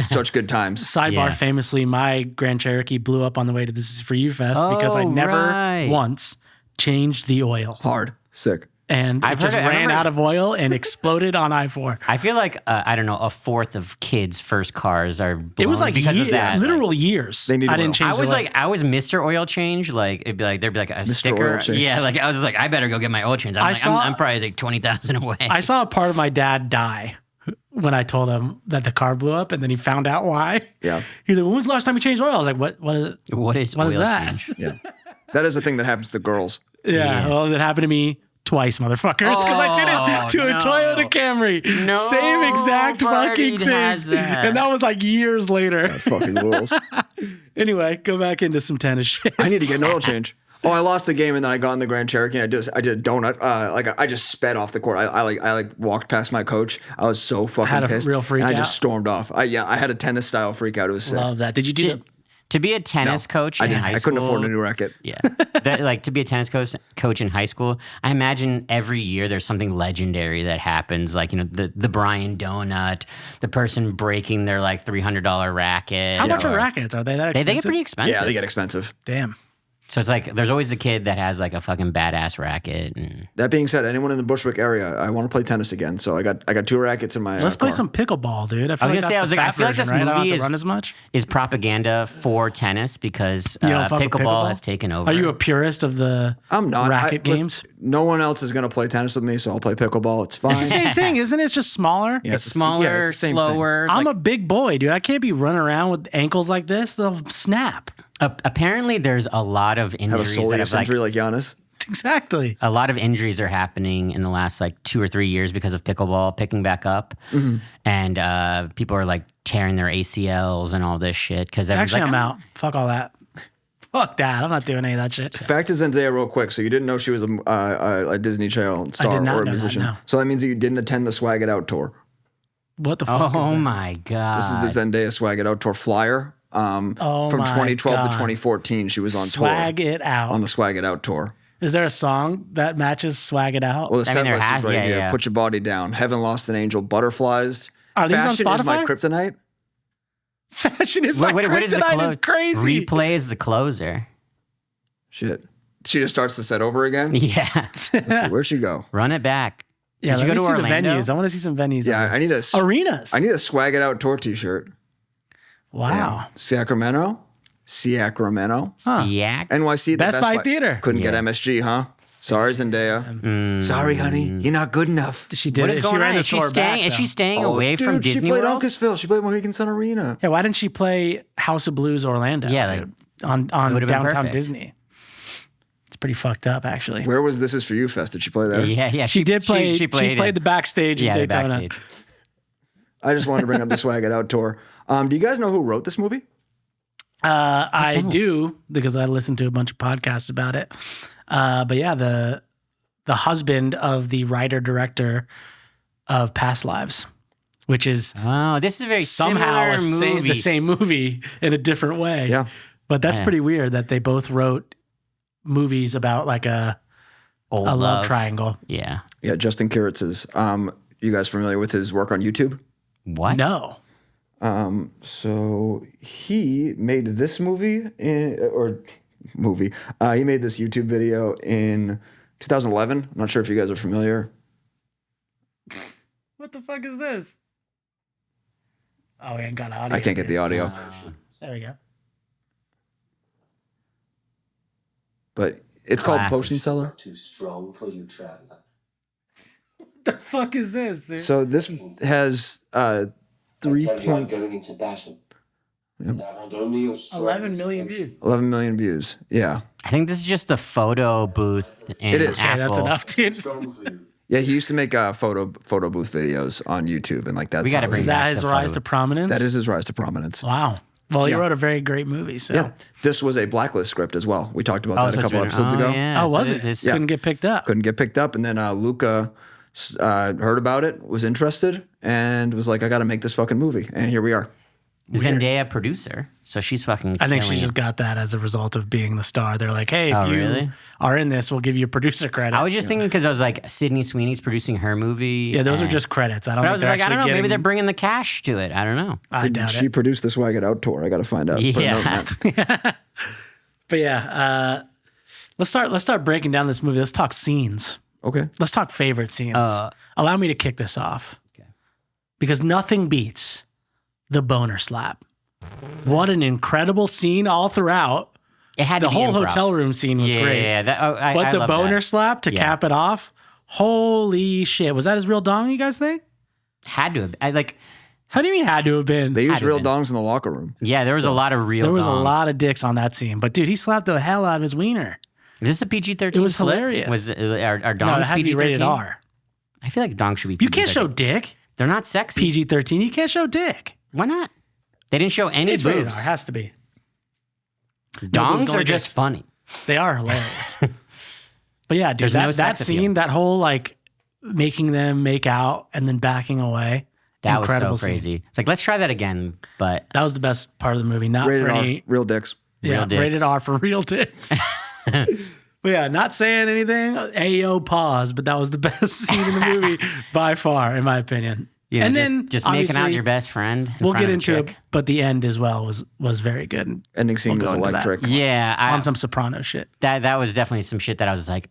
Such good times. sidebar, Yeah. famously, my Grand Cherokee blew up on the way to This Is For You Fest because I Oh, never right. once changed the oil. Hard. Sick. And I've it just heard it- I ran remember- out of oil and exploded on I-4. I feel like I don't know, a fourth of kids' first cars are blown It was like because of that. literal years. They need I oil. didn't change I was the oil. like, I was Mr. Oil Change. Like it'd be like there'd be like a sticker. Oil Change. Yeah, like I was like, I better go get my oil change. I'm saw- I'm probably like 20,000 away. I saw a part of my dad die when I told him that the car blew up, and then he found out why. Yeah. He's like, "When was the last time you changed oil?" I was like, "What? what is What oil is that? change? Yeah. That is a thing that happens to girls. Yeah, well, that happened to me twice, motherfuckers, because I did it to no. a Toyota Camry. No, Same exact fucking Birdied thing. has that. And that was like years later. Fucking rules. Anyway, go back into some tennis shit. I need to get an oil change. Oh, I lost the game, and then I got in the Grand Cherokee, and I did a donut. I just sped off the court. I walked past my coach. I was so fucking Had a pissed. real freak and I out? just stormed off. I had a tennis style freak out. It was sick. Love that. Did you do To be a tennis coach in high I school, couldn't afford a new racket. Yeah, to be a tennis coach in high school, I imagine every year there's something legendary that happens. Like the Brian donut, the person breaking their like $300 racket. How much or- are rackets? Are they that They expensive? get pretty expensive. Yeah, they get expensive. Damn. So it's like there's always the kid that has like a fucking badass racket. And That being said, anyone in the Bushwick area, I want to play tennis again. So I got 2 rackets in my. Let's play car. some pickleball, dude. I feel was like gonna say, that's I was the like, I fat feel like version, this right? I don't movie have is- to run as much. is propaganda for tennis because You don't fuck with pickleball has taken over. Are you a purist of the I'm not racket listen, games? No one else is gonna play tennis with me, so I'll play pickleball. It's fine. It's the same thing, isn't it? It's just smaller. Yeah, It's smaller, it's the same thing. slower. I'm like- a big boy, dude. I can't be running around with ankles like this. They'll snap. apparently, there's a lot of Have a injuries that soleus have like injury like Giannis. Exactly. a lot of injuries are happening in the last like 2 or 3 years because of pickleball picking back up, and people are like tearing their ACLs and all this shit because Actually, I'm out. Fuck all that. Fuck that. I'm not doing any of that shit. Back to Zendaya real quick. So you didn't know she was a Disney Channel star did not or a know that, musician. no. So that means that you didn't attend the Swag It Out tour. What the fuck? Oh is that? my God. This is the Zendaya Swag It Out tour flyer. From my 2012 to God. 2014, she was on Swag tour. It Out. On the Swag It Out tour. Is there a song that matches Swag It Out? Well, the set there list has- is right yeah, here. yeah. Put Your Body Down. Heaven Lost an Angel. Butterflies. Are these on Fashion is my Spotify? kryptonite. Fashion is my what is the kryptonite is crazy. Replay is the closer. Shit. She just starts the set over again. Yeah. Let's see, where'd she go? Run it back. Yeah, Did you let go me to see Orlando? the venues. I want to see some venues. Yeah, I need a arenas. I need a Swag It Out tour T-shirt. Wow. Sacramento. Siak. NYC. The Best Buy Theater. Couldn't get Yeah. MSG, huh? Sorry, Zendaya. Sorry, honey. You're not good enough. She did What it. is She going ran on? the Is she tour staying? back, Is she though. staying away from Disney she played World? Uncasville. She played Mohegan Sun Arena. Yeah, why didn't she play House of Blues Orlando? Yeah, like, dude? on would've been downtown perfect. Disney. It's pretty fucked up, actually. Where was This Is For You Fest? Did she play there? Yeah. She did play. She played played it. the backstage Yeah, in the Daytona. backstage. I just wanted to bring up the Swag It Out tour. Do you guys know who wrote this movie? I don't. do because I listened to a bunch of podcasts about it. But yeah, the husband of the writer director of Past Lives, which is Oh, this is a very somehow similar movie. the same movie in a different way. Yeah. But that's Yeah. pretty weird that they both wrote movies about like a Old love triangle. Yeah. Yeah, Justin Kiritz's. You guys familiar with his work on YouTube? What? No. So he made this movie he made this YouTube video in 2011. I'm not sure if you guys are familiar. What the fuck is this? Oh, we ain't got audio. I can't get the audio, There we go. but it's called Classic. Potion Seller. Too strong for you, traveler. What the fuck is this? Dude? So this has I 3 tell you, I'm point going into battle. And I want only your 11 million views. 11 million views. Yeah. I think this is just the photo booth in It is. Okay, Apple. that's enough, dude. Strong for you. Yeah, he used to make photo booth videos on YouTube, and like that's We gotta how bring Is he- that back his the rise photo. to prominence? that is his rise to prominence. Wow. Well, he Yeah. wrote a very great movie. So. Yeah, this was a Blacklist script as well. We talked about that so a it's couple written- episodes ago. Yeah, Oh, so was it? it's- Couldn't get picked up. Couldn't get picked up, and then Luca heard about it, was interested, and was like, "I got to make this fucking movie," and here we are. Zendaya producer, so she's fucking. I think she killing just it. got that as a result of being the star. They're like, hey, if Oh, you really? are in this, we'll give you producer credit. I was just thinking because I was like, Sydney Sweeney's producing her movie. yeah, those are and- just credits. I don't But I think was they're like, I actually don't know. Maybe getting- they're bringing the cash to it. I don't know. I Did doubt she it. produce the Swag It Out tour? I got to find out. Put a note in Yeah. that. But yeah, let's start breaking down this movie. Let's talk scenes. Okay. Let's talk favorite scenes. Uh, Allow me to kick this off. Okay. Because nothing beats the boner slap. What an incredible scene all throughout. It had to The be whole improv. hotel room scene was Yeah, great. yeah. That, I But the love boner that. slap to Yeah. cap it off, holy shit. Was that his real dong, you guys think? Had to have. I like. How do you mean had to have been? They used to real have been. dongs in the locker room. Yeah, there was a lot of real. There was a dongs. lot of dicks on that scene. But dude, he slapped the hell out of his wiener. Is this a PG-13? It was flick? hilarious. Was it, are No, dongs it had to be PG-13? rated R. I feel like dongs should be. You PG-13. can't show dick. They're not sexy. PG-13. You can't show dick. Why not? They didn't show any It's rated boobs. R. Has to be. Dongs boobs, are only just dicks. funny. They are hilarious. But yeah, dude, There's no that sex appeal. scene, that whole like making them make out and then backing away. That incredible was so scene. crazy. It's like let's try that again, but That was the best part of the movie. Not Rated for R. any Real dicks. yeah, Real dicks. rated R for real dicks. But yeah, not saying anything. Ayo, pause. But that was the best scene in the movie by far, in my opinion. you know, and just, then just making out obviously, your best friend. in We'll front get of a into it, chick. but the end as well was very good. Ending scene We'll was go into that. electric. Yeah, On some Soprano shit. that was definitely some shit that I was like,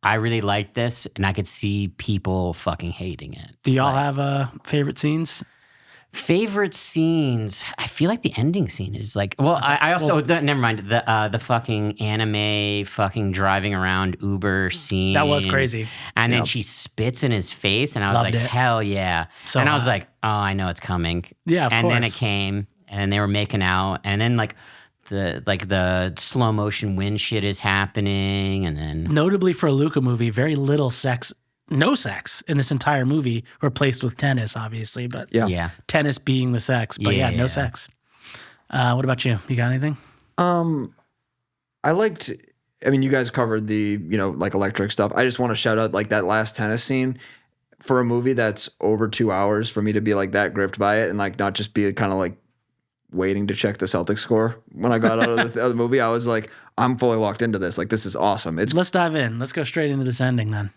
I really liked this, and I could see people fucking hating it. Do y'all have favorite scenes? Favorite scenes? I feel like the ending scene is like. Well, I also never mind the fucking anime fucking driving around Uber scene. That was crazy. And then she spits in his face, and I was Loved like, it. hell yeah! So and I was hot. like, oh, I know it's coming. Yeah, of and then it course. came, and they were making out, and then like the slow motion wind shit is happening, and then Notably for a Luca movie, very little sex, no sex in this entire movie, replaced with tennis, obviously, but Yeah. tennis being the sex. But yeah, Yeah. no sex. What about you? You got anything? I liked. I mean, you guys covered the like electric stuff. I just want to shout out like that last tennis scene for a movie that's over 2 hours. For me to be like that gripped by it and like not just be kind of like waiting to check the Celtics score when I got out of the movie, I was like, I'm fully locked into this. Like, this is awesome. Let's dive in. Let's go straight into this ending then.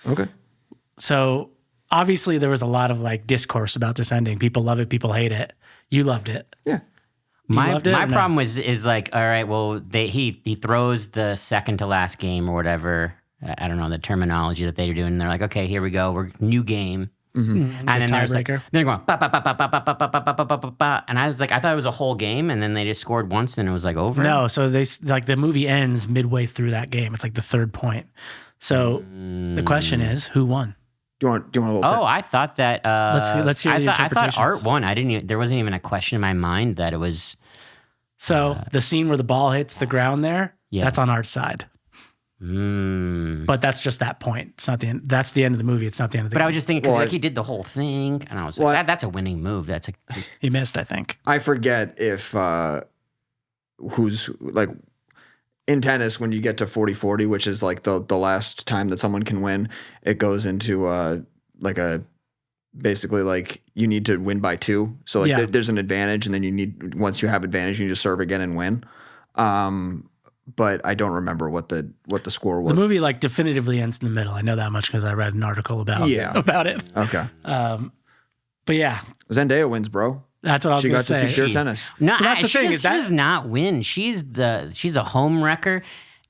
Okay. So obviously there was a lot of like discourse about this ending. People love it. People hate it. You loved it. Yeah. My loved it or no? problem is like, all right, well, he throws the second to last game or whatever. I don't know the terminology that they're doing. They're like, okay, here we go. We're new game. And then there's like, tiebreaker. they're going, ba, ba, ba, ba, ba, ba, ba, ba, ba, ba, ba, ba, ba. And I was like, I thought it was a whole game, and then they just scored once, and it was like over. No, so they like the movie ends midway through that game. It's like the third point. So the question is, who won? Do you want a little? Oh, I thought that. Let's hear the I thought interpretations. Art won. I didn't. There wasn't even a question in my mind that it was. So the scene where the ball hits the ground there, Yeah. that's on Art's side. But that's just that point. It's not the end. That's the end of the movie. It's not the end of the But game. I was just thinking because like he did the whole thing, and I was like, that's a winning move. That's a. He missed, I think. I forget if who's like in tennis when you get to 40-40, which is like the last time that someone can win, it goes into like a basically like you need to win by 2. So like there's an advantage, and then once you have advantage, you need to serve again and win. But I don't remember what the score was. The movie like definitively ends in the middle. I know that much because I read an article about it. Okay. But yeah, Zendaya wins, bro. that's what I was She going got to see pure tennis. No, So that's the thing, she is that- does not win. She's a home wrecker.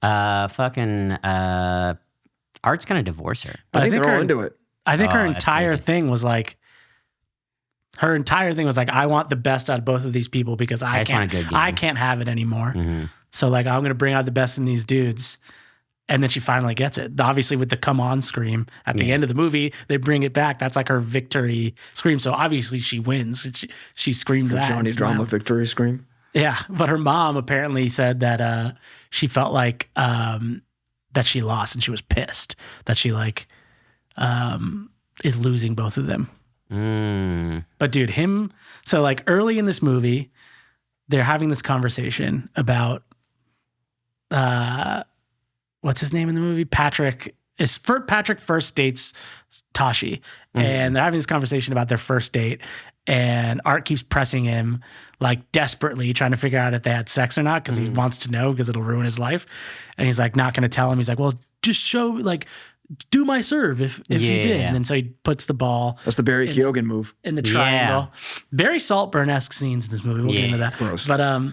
Fucking Art's gonna divorce her. I think think they're all her- into it. I think her that's entire crazy. thing was like, I want the best out of both of these people because I just want a good game. I can't have it anymore. So like, I'm going to bring out the best in these dudes. And then she finally gets it. Obviously with the come on scream at the end of the movie, they bring it back. That's like her victory scream. So obviously she wins. She screamed that. Johnny and Drama smiled. victory scream. Yeah. But her mom apparently said that she felt like that she lost and she was pissed that she like is losing both of them. But dude, so like early in this movie, they're having this conversation about what's his name in the movie? Patrick first dates Tashi, and they're having this conversation about their first date, and Art keeps pressing him like desperately trying to figure out if they had sex or not because he wants to know because it'll ruin his life, and he's like not going to tell him. He's like, well, just show like do my serve if you did, Yeah. and then so he puts the ball That's the Barry Keoghan move. in the triangle. Very Saltburn-esque scenes in this movie. We'll get into that. Gross. But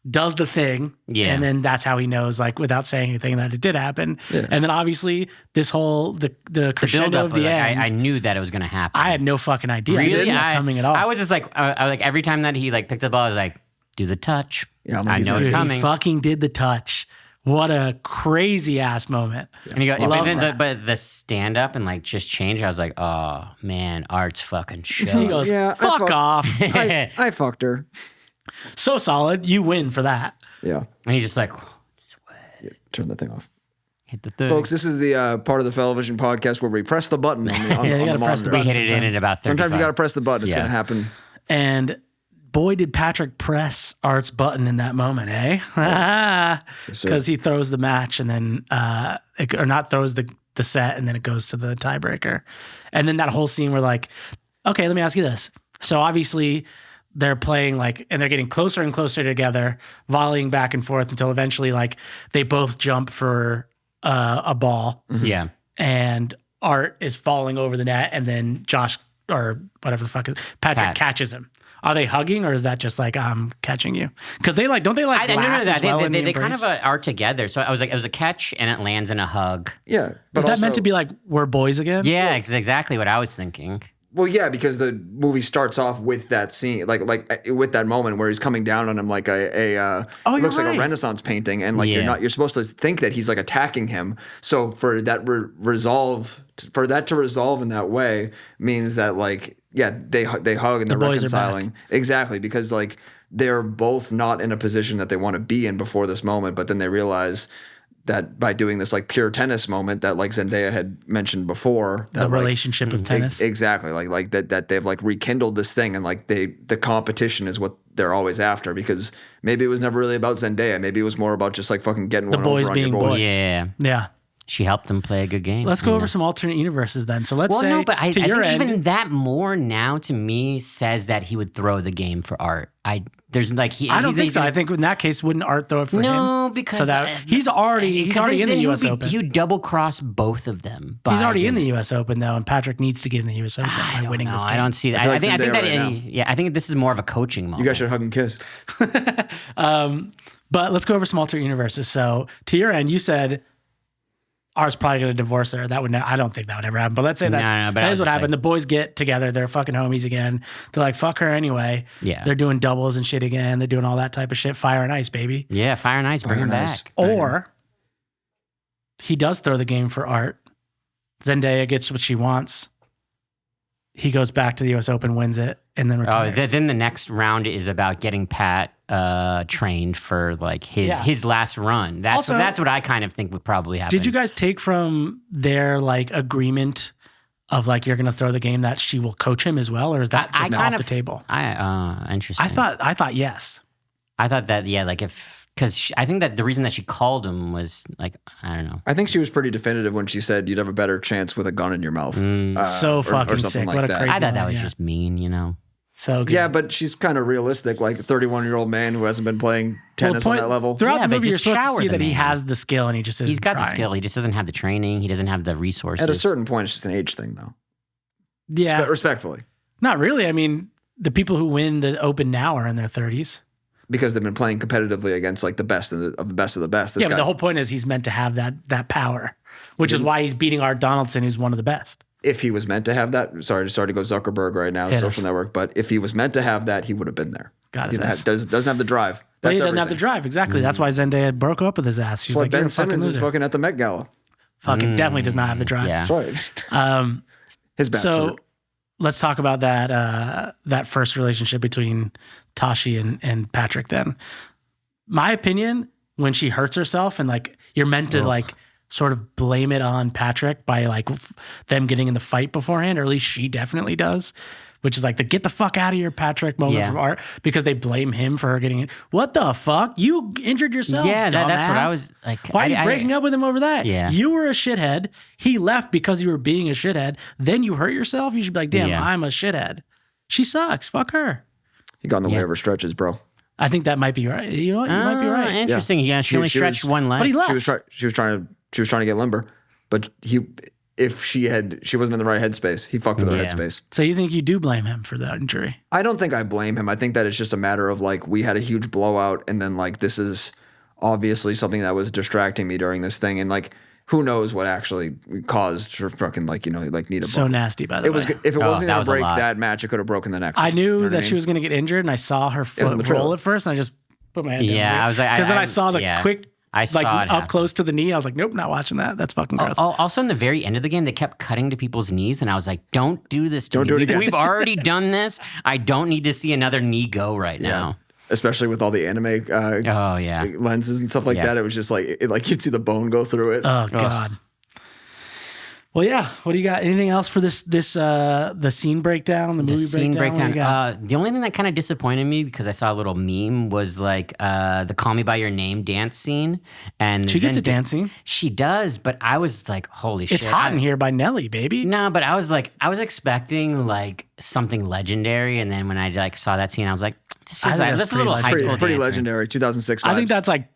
does the thing. Yeah. And then that's how he knows, like, without saying anything, that it did happen. Yeah. And then obviously this whole the The crescendo build-up of the like, end. I knew that it was gonna happen. I had no fucking idea. It really was not coming at all. I was just like, I like every time that he like picked the ball, I was like, do the touch. Yeah, I'm I like, know he's it's Dude, coming. he fucking did the touch. What a crazy ass moment. And you go, Love but, that. but the stand up and like just change. I was like, oh man, Art's fucking He show. goes, Yeah, I fuck off. I fucked her. So solid. You win for that. Yeah. And he's just like, Turn the thing off. hit the thing. Folks, this is the part of the Fellavision podcast where we press the button on the, on, Yeah, you on the gotta press the monitor. we button hit it in sometimes. at about 35. Sometimes you got to press the button. It's Yeah. going to happen. And boy, did Patrick press Art's button in that moment, eh? sir. Because he throws the match and then, or not throws the set and then it goes to the tiebreaker. And then that whole scene where like, okay, let me ask you this. So obviously they're playing like, and they're getting closer and closer together, volleying back and forth until eventually like they both jump for a ball Yeah. and Art is falling over the net and then Josh or whatever the fuck is Patrick Pat. catches him. Are they hugging or is that just like I'm catching you? Because they like don't they like I laugh know that as well in the they kind embrace? of are together. So I was like, it was a catch and it lands in a hug. Yeah. But Is that also, meant to be like we're boys again? Yeah, it's exactly what I was thinking. Well, yeah, because the movie starts off with that scene, like with that moment where he's coming down on him like you're it looks like right. a Renaissance painting, and like Yeah. you're supposed to think that he's like attacking him. So for that to resolve in that way means that like they hug and they're boys are reconciling exactly because like they're both not in a position that they want to be in before this moment, but then they realize that by doing this like pure tennis moment that like Zendaya had mentioned before, that The like, relationship of tennis. exactly like that they've like rekindled this thing and like the competition is what they're always after, because maybe it was never really about Zendaya. Maybe it was more about just like fucking getting The one boys over on your being boys. boys. Yeah. Yeah. She helped him play a good game. Let's go over some alternate universes then. So let's Well, say no, but I to your think end, even that more now to me says that he would throw the game for Art. There's like I don't think so. I think in that case, wouldn't Art throw it for him? no, because So that he's already in the U.S. Open. You double cross both of them. He's already in the U.S. Open though, and Patrick needs to get in the U.S. Open by winning this game. I don't see that. feel I like think Zendaya that. right now. Yeah, I think this is more of a coaching moment. You guys should hug and kiss. But let's go over some alternate universes. So to your end, you said Art's probably going to divorce her. I don't think that would ever happen. But let's say that No, but I that was is what just happened. The boys get together. They're fucking homies again. They're like, fuck her anyway. Yeah. They're doing doubles and shit again. They're doing all that type of shit. Fire and ice, baby. Yeah, Fire and Ice, bring him and Ice. back. Or he does throw the game for Art. Zendaya gets what she wants. He goes back to the U.S. Open, wins it, and then retires. Then the next round is about getting Pat trained for like his last run. That's what I kind of think would probably happen. Did you guys take from their like agreement of like you're going to throw the game that she will coach him as well, or is that just off the table? Interesting. I thought yes. I thought that because I think that the reason that she called him was like, I don't know. I think she was pretty definitive when she said you'd have a better chance with a gun in your mouth. So fucking something sick. like What a that. crazy I thought that line, was just mean, you know. So good. Yeah, but she's kind of realistic, like a 31-year-old man who hasn't been playing tennis on that level. Throughout the but movie, you're just supposed to shower see the that he man. has the skill and he just isn't He's got the trying. skill. He just doesn't have the training. He doesn't have the resources. At a certain point, it's just an age thing, though. Yeah. Respectfully. Not really. I mean, the people who win the Open now are in their 30s. Because they've been playing competitively against like the best of the best of the best. This Yeah, but guy- the whole point is he's meant to have that power, which is why he's beating Art Donaldson, who's one of the best. if he was meant to have that, sorry to go Zuckerberg right now, Hit social us. network, but if he was meant to have that, he would have been there. Got his ass. Doesn't have the drive. But he That's doesn't have the everything. drive. Exactly. That's why Zendaya broke up with his ass. She's That's why like, you're Ben a fucking Simmons is loser. fucking at the Met Gala. Fucking definitely does not have the drive. Yeah. Sorry. His back's So hurt. let's talk about that first relationship between Tashi and Patrick then. My opinion, when she hurts herself and like you're meant to like sort of blame it on Patrick by like them getting in the fight beforehand, or at least she definitely does, which is like the get the fuck out of here, Patrick moment Yeah. from Art, because they blame him for her getting it. What the fuck? You injured yourself. Yeah, that's what I dumbass. was like. Why are you breaking up with him over that? Yeah. You were a shithead. He left because you were being a shithead. Then you hurt yourself. You should be like, damn, Yeah. I'm a shithead. She sucks. Fuck her. He got in the way of her stretches, bro. I think that might be right. You know what? You might be right. Interesting. Yeah, she only She stretched was- one leg. But he left. She was trying to get limber, but if she wasn't in the right headspace, he fucked with her Yeah. headspace. So you think you do blame him for that injury? I don't think I blame him. I think that it's just a matter of like we had a huge blowout, and then like this is obviously something that was distracting me during this thing, and like who knows what actually caused her fucking like need a So book. nasty, by the It way. was if it wasn't that gonna was a break lot. that match, it could have broken the next. I one. knew You know what that I she mean? was going to get injured, and I saw her was in foot the trailer. roll at first, and I just put my head down. Yeah, I was like, because then I saw the yeah. quick, I saw like it up happen. close to the knee. I was like, nope, not watching that. That's fucking gross. Also, in the very end of the game, they kept cutting to people's knees, and I was like, "Don't do this to me. do it again." We've already done this. I don't need to see another knee go right now." Especially with all the anime Oh yeah. lenses and stuff like Yeah. that. It was just like you'd see the bone go through it. Oh God. Well, yeah. What do you got? Anything else for this the scene breakdown, the movie Scene breakdown? What do you got? The only thing that kind of disappointed me because I saw a little meme was like the "Call Me by Your Name" dance scene, and She gets a dance scene. She does, but I was like, "Holy shit!" It's hot in here by Nelly, baby. No, but I was expecting like something legendary, and then when I like saw that scene, I was like, "This feels think like that's this is a little high pretty school Pretty dancer. legendary. 2006 vibes. I think that's like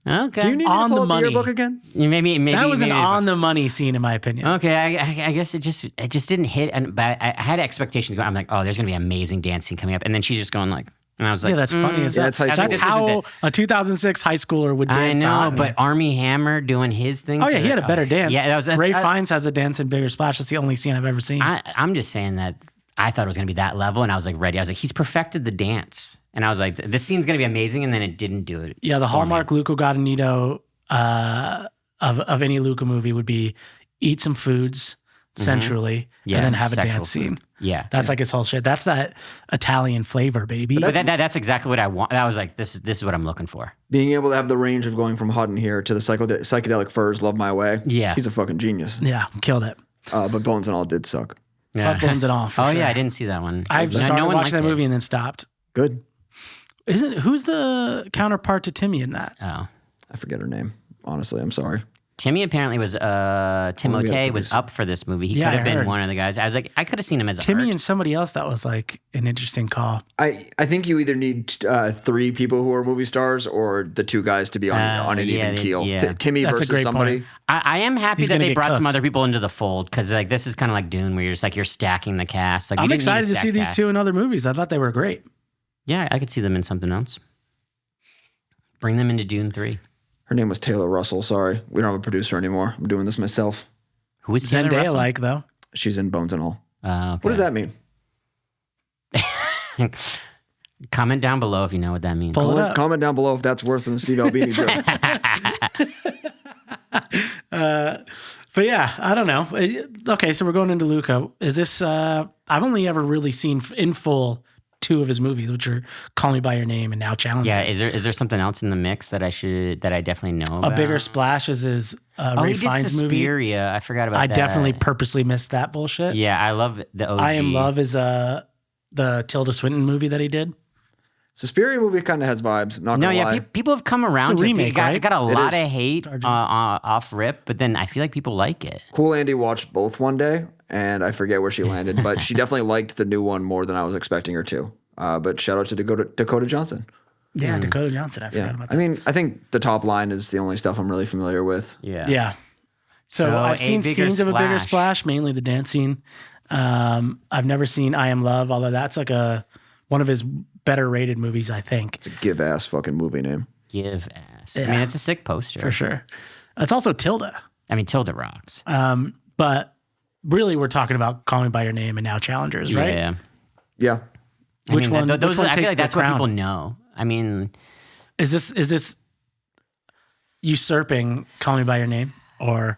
Okay, Do you need on me to the pull up the money. yearbook again? maybe that was an maybe- on the money scene in my opinion. Okay, I guess it just didn't hit, and but I had expectations. I'm like, oh, there's gonna be an amazing dance scene coming up, and then she's just going like, and I was like, Yeah, that's funny. As Yeah, that. that's high school. That's This isn't how it. a 2006 high schooler would I dance. to know, Hot in but Here. Army Hammer doing his thing. Oh yeah, to he her- had a better dance. Yeah, Ray Fiennes has a dance in Bigger Splash. That's the only scene I've ever seen. I'm just saying that I thought it was gonna be that level, and I was like ready. I was like, he's perfected the dance, and I was like, this scene's gonna be amazing, and then it didn't do it. Yeah, the for hallmark me. Luca Guadagnino of any Luca movie would be eat some foods sensually Mm-hmm. Yeah, and then have a sexual dance scene. food. Yeah, That's like his whole shit. That's that Italian flavor, baby. but that's exactly what I want. I was like, this is what I'm looking for. Being able to have the range of going from Hot in Here to the psychedelic furs, Love My Way. Yeah. He's a fucking genius. Yeah, killed it. But Bones and All did suck. Fuck Bones and all. For Oh sure. yeah, I didn't see that one. I've No started one watching liked that it. movie and then stopped. Good. Who's the counterpart to Timmy in that? Oh. I forget her name. Honestly, I'm sorry. Timmy apparently was Timothée was up for this movie. He Yeah, could have I been heard. one of the guys. I was like, I could have seen him as Timmy Art. and somebody else that was like an interesting call. I think you either need 3 people who are movie stars or the 2 guys to be on an even keel. yeah. Timmy That's a versus great somebody. point. I am happy He's that gonna they get brought some cooked. other people into the fold because like this is kind of like Dune where you're just like you're stacking the cast. Like you I'm didn't need excited to see stack these cast. 2 in other movies. I thought they were great. Yeah, I could see them in something else. Bring them into Dune 3. Her name was Taylor Russell. Sorry, we don't have a producer anymore. I'm doing this myself. Who is Taylor Zendaya Russell? like though. She's in Bones and All. Okay. What does that mean? Comment down below if you know what that means. Pull it up. Comment down below if that's worse than the Steve Albini joke. But yeah, I don't know. Okay, so we're going into Luca. Is this? I've only ever really seen in full 2 of his movies, which are Call Me by Your Name and Now Challengers. Yeah, is there something else in the mix that I definitely know about? A Bigger Splash is his Oh, Ray he did Fiennes movie. Suspiria. I forgot about I that. definitely purposely missed that bullshit. Yeah, I love the OG. I Am Love is the Tilda Swinton movie that he did. Suspiria movie kind of has vibes. I'm not No, gonna yeah, lie. people have come around It's a to it. remake, It right? got a lot is. of hate off rip, but then I feel like people like it. Cool Andy watched both one day, and I forget where she landed, but she definitely liked the new one more than I was expecting her to. But shout out to Dakota Johnson. Yeah, Dakota Johnson. I forgot Yeah, about I that. mean, I think the top line is the only stuff I'm really familiar with. Yeah. Yeah. So I've A seen Bigger scenes of A Bigger Splash. Splash, mainly the dance scene. I've never seen I Am Love, although that's like one of his better rated movies, I think, It's a give ass fucking movie name. Give ass. I Yeah. mean, it's a sick poster. for sure. It's also Tilda. I mean, Tilda rocks. But really, we're talking about Call Me by Your Name and Now Challengers, right? Yeah. Yeah. Which one? Those which one I feel takes like that's the what crown? people know. I mean, Is this usurping Call Me by Your Name, or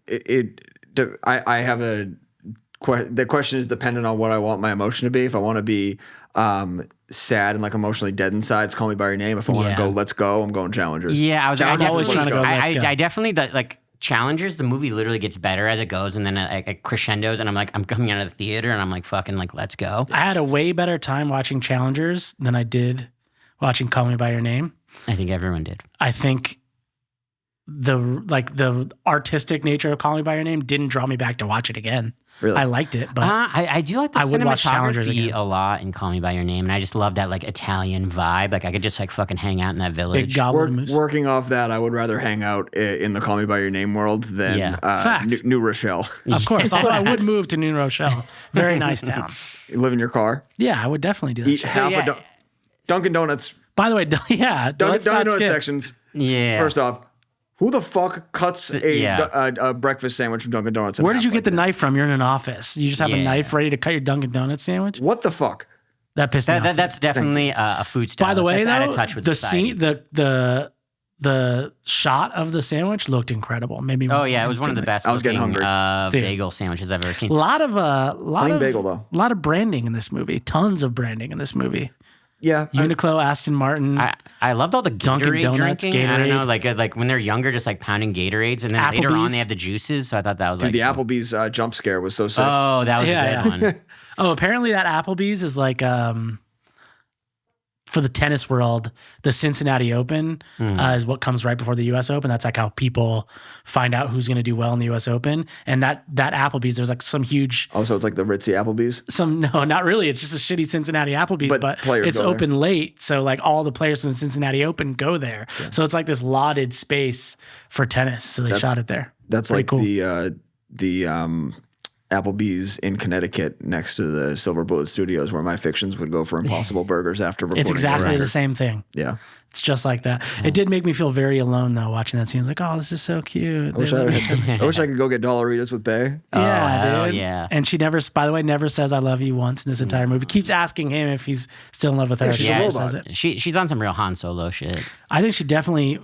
I have the question is dependent on what I want my emotion to be. If I want to be sad and like emotionally dead inside, it's Call Me by Your Name. If I want to Yeah. go, let's go, I'm going Challengers. yeah, I Challengers always is trying to go, let's go. I definitely like Challengers. The movie literally gets better as it goes, and then it crescendos, and I'm coming out of the theater, and I'm like, fucking, like, let's go. I had a way better time watching Challengers than I did watching Call Me by Your Name. I think everyone did. I think the artistic nature of Call Me by Your Name didn't draw me back to watch it again. Really? I liked it, but I do like the I would watch Challengers cinematography again. a lot in Call Me by Your Name, and I just love that like Italian vibe. Like I could just like fucking hang out in that big village. goblin moose. Working off that, I would rather hang out in the Call Me by Your Name world than Yeah. Facts. New Rochelle. Of course, although I would move to New Rochelle. Very nice town. You live in your car, Yeah, I would definitely do that. eat shit. half yeah. a Dunkin' Donuts. By the way, yeah, Dunkin' let's not Donuts skip. sections. Yeah. First off, who the fuck cuts Yeah. a breakfast sandwich from Dunkin' Donuts? in Where did half you like get the that? knife from? You're in an office. You just have a Yeah. knife ready to cut your Dunkin' Donuts sandwich? What the fuck? That pissed me off. That's definitely a food style. By the way, that's out though, of touch with the society. scene, the shot of the sandwich looked incredible. Maybe. Oh yeah, it was one of the best. I was getting looking, hungry. Dude. bagel sandwiches I've ever seen. A lot of Plain bagel, though. lot of branding in this movie. Tons of branding in this movie. Yeah. Uniqlo, Aston Martin. I loved all the Dunkin' Gatorade Donuts, drinking. I don't know, Gatorade. like when they're younger, just like pounding Gatorades, and then later on Applebee's. they have the juices. So I thought that was Dude, like the Applebee's jump scare was so sick. Oh, that was Yeah, a good one. Oh, apparently that Applebee's is like for the tennis world, the Cincinnati Open is what comes right before the U.S. Open. That's like how people find out who's going to do well in the U.S. Open. And that Applebee's, there's like some huge, Oh, so it's like the ritzy Applebee's? no, not really. It's just a shitty Cincinnati Applebee's, But but players it's go there. open late. So like all the players from the Cincinnati Open go there. So it's like this lauded space for tennis. So they shot it there. That's Pretty like cool. the Applebee's in Connecticut next to the Silver Bullet Studios where my fictions would go for Impossible Burgers after recording. It's exactly record. the same thing. Yeah. It's just like that. It did make me feel very alone though, watching that scene. I was like, oh, this is so cute. I wish I could go get Dollaritas with Bay. Yeah, hell dude. yeah. And she never, by the way, never says "I love you" once in this entire movie. Keeps asking him if he's still in love with her. she's She a never robot. says it. She's on some real Han Solo shit. I think she definitely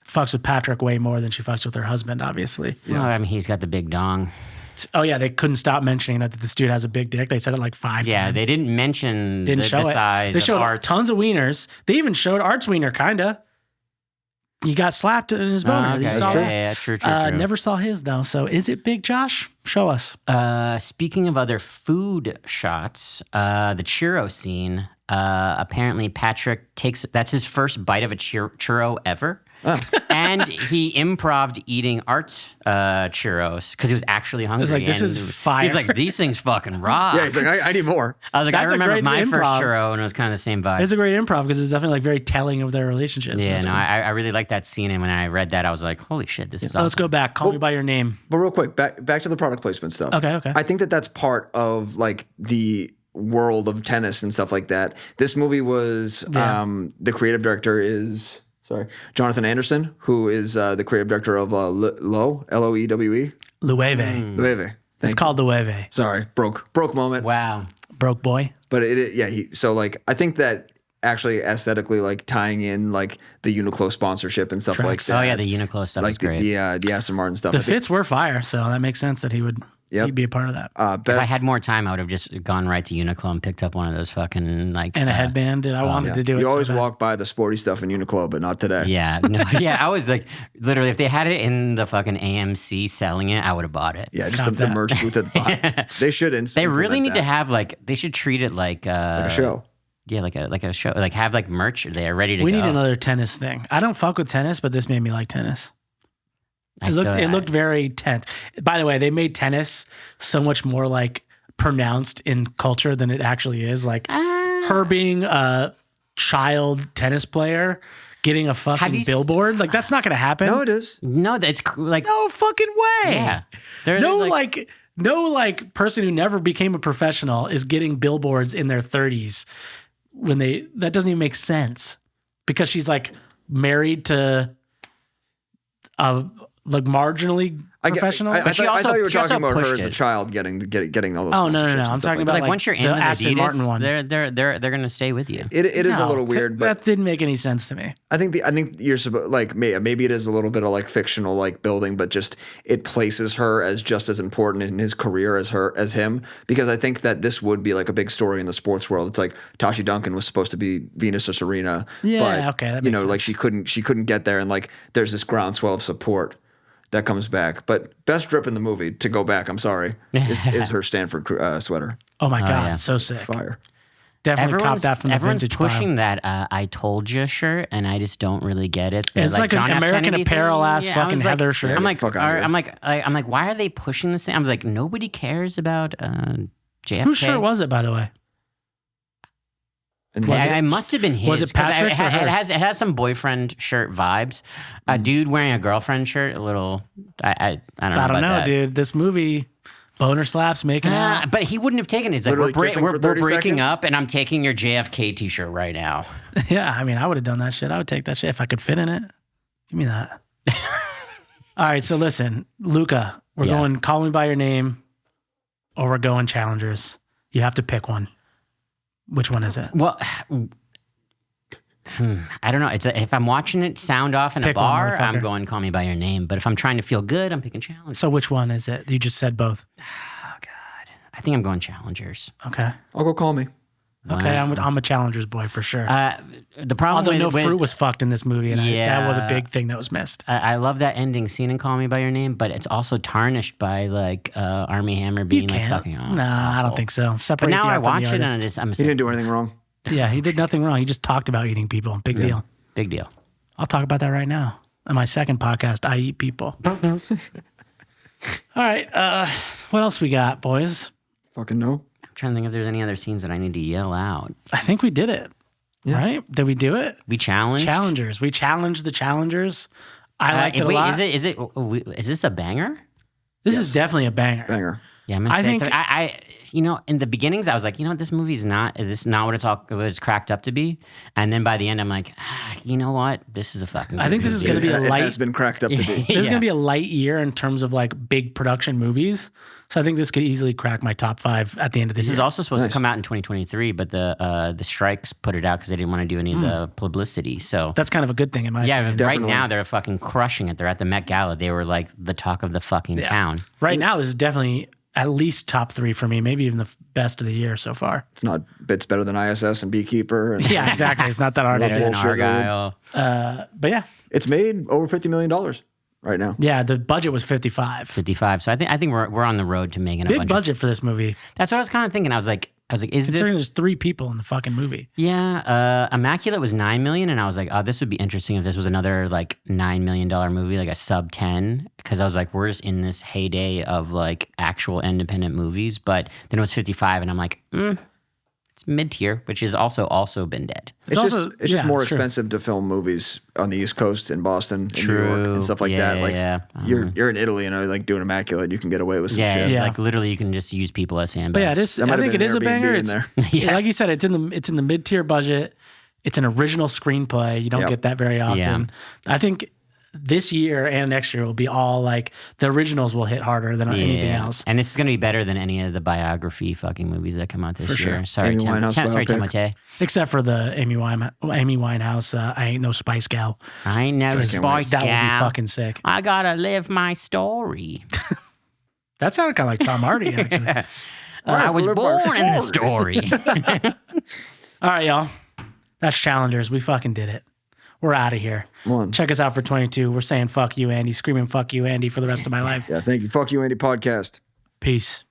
fucks with Patrick way more than she fucks with her husband. Obviously. Well, I mean, he's got the big dong. Oh yeah, they couldn't stop mentioning that this dude has a big dick. They said it like 5 Yeah, times. they didn't mention Didn't the show it. size They of showed Art. tons of wieners. They even showed Art's wiener, kinda. He got slapped in his boner. Okay. You saw that? Yeah, true. Never saw his though. So is it big, Josh? Show us. Speaking of other food shots, the churro scene. apparently Patrick that's his first bite of a churro ever. And he improv'd eating art churros because he was actually hungry. It's like, this and is fire. He's like, these things fucking rock. Yeah, he's like, I need more. I was like, That's I a remember great my first improv. churro, and it was kind of the same vibe. It's a great improv because it's definitely like very telling of their relationship. So Yeah, that's no, cool. I really like that scene, and when I read that, I was like, holy shit, this is awesome. Let's go back. Call me by your name. But real quick, back to the product placement stuff. Okay. I think that's part of like the world of tennis and stuff like that. This movie was the creative director is Jonathan Anderson, who is the creative director of Loewe, Loewe. Lueve. Loewe. It's called Lueve. Sorry, broke moment. Wow. Broke boy. But so like I think that actually aesthetically like tying in like the Uniqlo sponsorship and stuff like that. Oh, yeah, the Uniqlo stuff like is great. the Aston Martin stuff. The fits were fire, so that makes sense that he'd be a part of that. If I had more time, I would have just gone right to Uniqlo and picked up one of those fucking like And a headband. I wanted to do it. You so always bad. walk by the sporty stuff in Uniqlo, but not today. Yeah, no, yeah. I was like, literally, if they had it in the fucking AMC selling it, I would have bought it. Yeah, just Cop the that. merch booth at the bottom. They should. They really need to have like they should treat it like a show. Yeah, like a show. Like have like merch there ready to We go. need another tennis thing. I don't fuck with tennis, but this made me like tennis. I It looked very tense. By the way, they made tennis so much more like pronounced in culture than it actually is. Like her being a child tennis player, getting a fucking billboard. Like that's not going to happen. No, it is. No, that's like No fucking way. yeah. No like person who never became a professional is getting billboards in their 30s that doesn't even make sense because she's like married to like marginally professional. I thought you were she also talking about her pushed as a it. child getting all those. Oh, no. sponsorships and I'm stuff talking like about Like, like once you're in the the Aston Adidas, Martin one. they're gonna stay with you. It is a No, little weird, but that didn't make any sense to me. I think you're supposed like maybe it is a little bit of like fictional like building, but just it places her as just as important in his career as him because I think that this would be like a big story in the sports world. It's like Tashi Duncan was supposed to be Venus or Serena, Yeah, but okay, that you makes know like sense. she couldn't get there, and like there's this groundswell of support that comes back. But best drip in the movie to go back. I'm sorry, is her Stanford sweater. Oh my God, yeah. it's so sick. Fire. Definitely cop that from the everyone's vintage pushing pile. that "I told you" shirt, and I just don't really get it. It's like an John F. American Kennedy Apparel thing. ass I fucking was like- Heather shirt. I'm like, Fuck outta here. I'm like, why are they pushing this thing? I was like, nobody cares about JFK. Whose shirt was it, by the way? And Yeah, was it- I must have been his. Was it 'cause Patrick's or it hers? has some boyfriend shirt vibes. A dude wearing a girlfriend shirt, a little. I don't know. I don't about know, that. dude. This movie, boner slaps, making out. But he wouldn't have taken it. It's like Literally kissing for we're 30 breaking seconds? up, and I'm taking your JFK T-shirt right now. Yeah, I mean, I would have done that shit. I would take that shit if I could fit in it. Give me that. All right, so listen, Luca, we're Yeah. going Call Me By Your Name or we're going Challengers. You have to pick one. Which one is it? Well, I don't know. If I'm watching it sound off in Pick a one, bar, motherfucker. I'm going Call Me By Your Name. But if I'm trying to feel good, I'm picking Challenge. So which one is it? You just said both. I think I'm going Challengers. Okay. I'll go call me. Okay, I'm a Challengers boy for sure. The problem Although with, no fruit was fucked in this movie, and that was a Yeah. big thing that was missed. I love that ending scene in Call Me By Your Name, but it's also tarnished by like Army Hammer You being like can't. fucking awful. Nah, I don't think so. But Separate now the I art from watch the it artist. and it's, I'm He didn't do anything wrong. Yeah, he did nothing wrong. He just talked about eating people. Big deal. big deal. I'll talk about that right now. On my second podcast, I Eat People. All right. What else we got, boys? Fucking no. I'm trying to think if there's any other scenes that I need to yell out. I think we did it. Right? Did we do it? We challenged. Challengers. We challenged the challengers. I liked it a wait, lot. is this a banger? This is definitely a banger. Banger. Yeah, I'm gonna I say think- I you know, in the beginnings, I was like, you know, this movie's not what it was cracked up to be. And then by the end, I'm like, you know what? This is a fucking. I think this is movie. going to be a It light. has been cracked up to be. This is going to be a light year in terms of like big production movies. So I think this could easily crack my top 5 at the end of the This year. is also supposed to come out in 2023, but the strikes put it out because they didn't want to do any of the publicity. So That's kind of a good thing in my yeah, opinion. right Definitely. now they're fucking crushing it. They're at the Met Gala. They were like the talk of the fucking town. Right now, this is definitely at least top 3 for me, maybe even the best of the year so far. It's better than ISS and Beekeeper. And Yeah, exactly. It's not that hard to Better do. than bullshit, Argyle. But yeah. It's made over $50 million right now. Yeah, the budget was 55. 55. So I think we're on the road to making a Big bunch budget for this movie. That's what I was kind of thinking. I was like, I was like, is Considering this? there's 3 people in the fucking movie. Yeah, Immaculate was $9 million, and I was like, oh, this would be interesting if this was another like $9 million movie, like a sub 10, because I was like, we're just in this heyday of like actual independent movies. But then it was 55, and I'm like, it's mid tier, which is also been dead. It's also- just yeah, more it's true. expensive to film movies on the East Coast in Boston, in New York, True. and stuff like that. Yeah, Like yeah. you're in Italy and are like doing Immaculate, you can get away with some Yeah, shit. Yeah. like literally, you can just use people as sandbags. But yeah, this That I might have think it been is an a banger. Airbnb in It's there. like you said, it's in the mid tier budget. It's an original screenplay. You don't Yep. get that very often. I think this year and next year will be all like the originals will hit harder than anything else. And this is gonna be better than any of the biography fucking movies that come out this For year. sure. Sorry, Amy Tim. Winehouse Sorry, biopic. Timothée. Except for the Amy Winehouse, I Ain't No Spice Gal. I ain't no spice That would be gal. fucking sick. I gotta live my story. That sounded kind of like Tom Hardy, actually. I was live my born in the story. All right, y'all. That's Challengers. We fucking did it. We're out of here. One. Check us out for 22. We're saying fuck you, Andy. Screaming fuck you, Andy, for the rest of my life. Yeah, thank you. Fuck you, Andy podcast. Peace.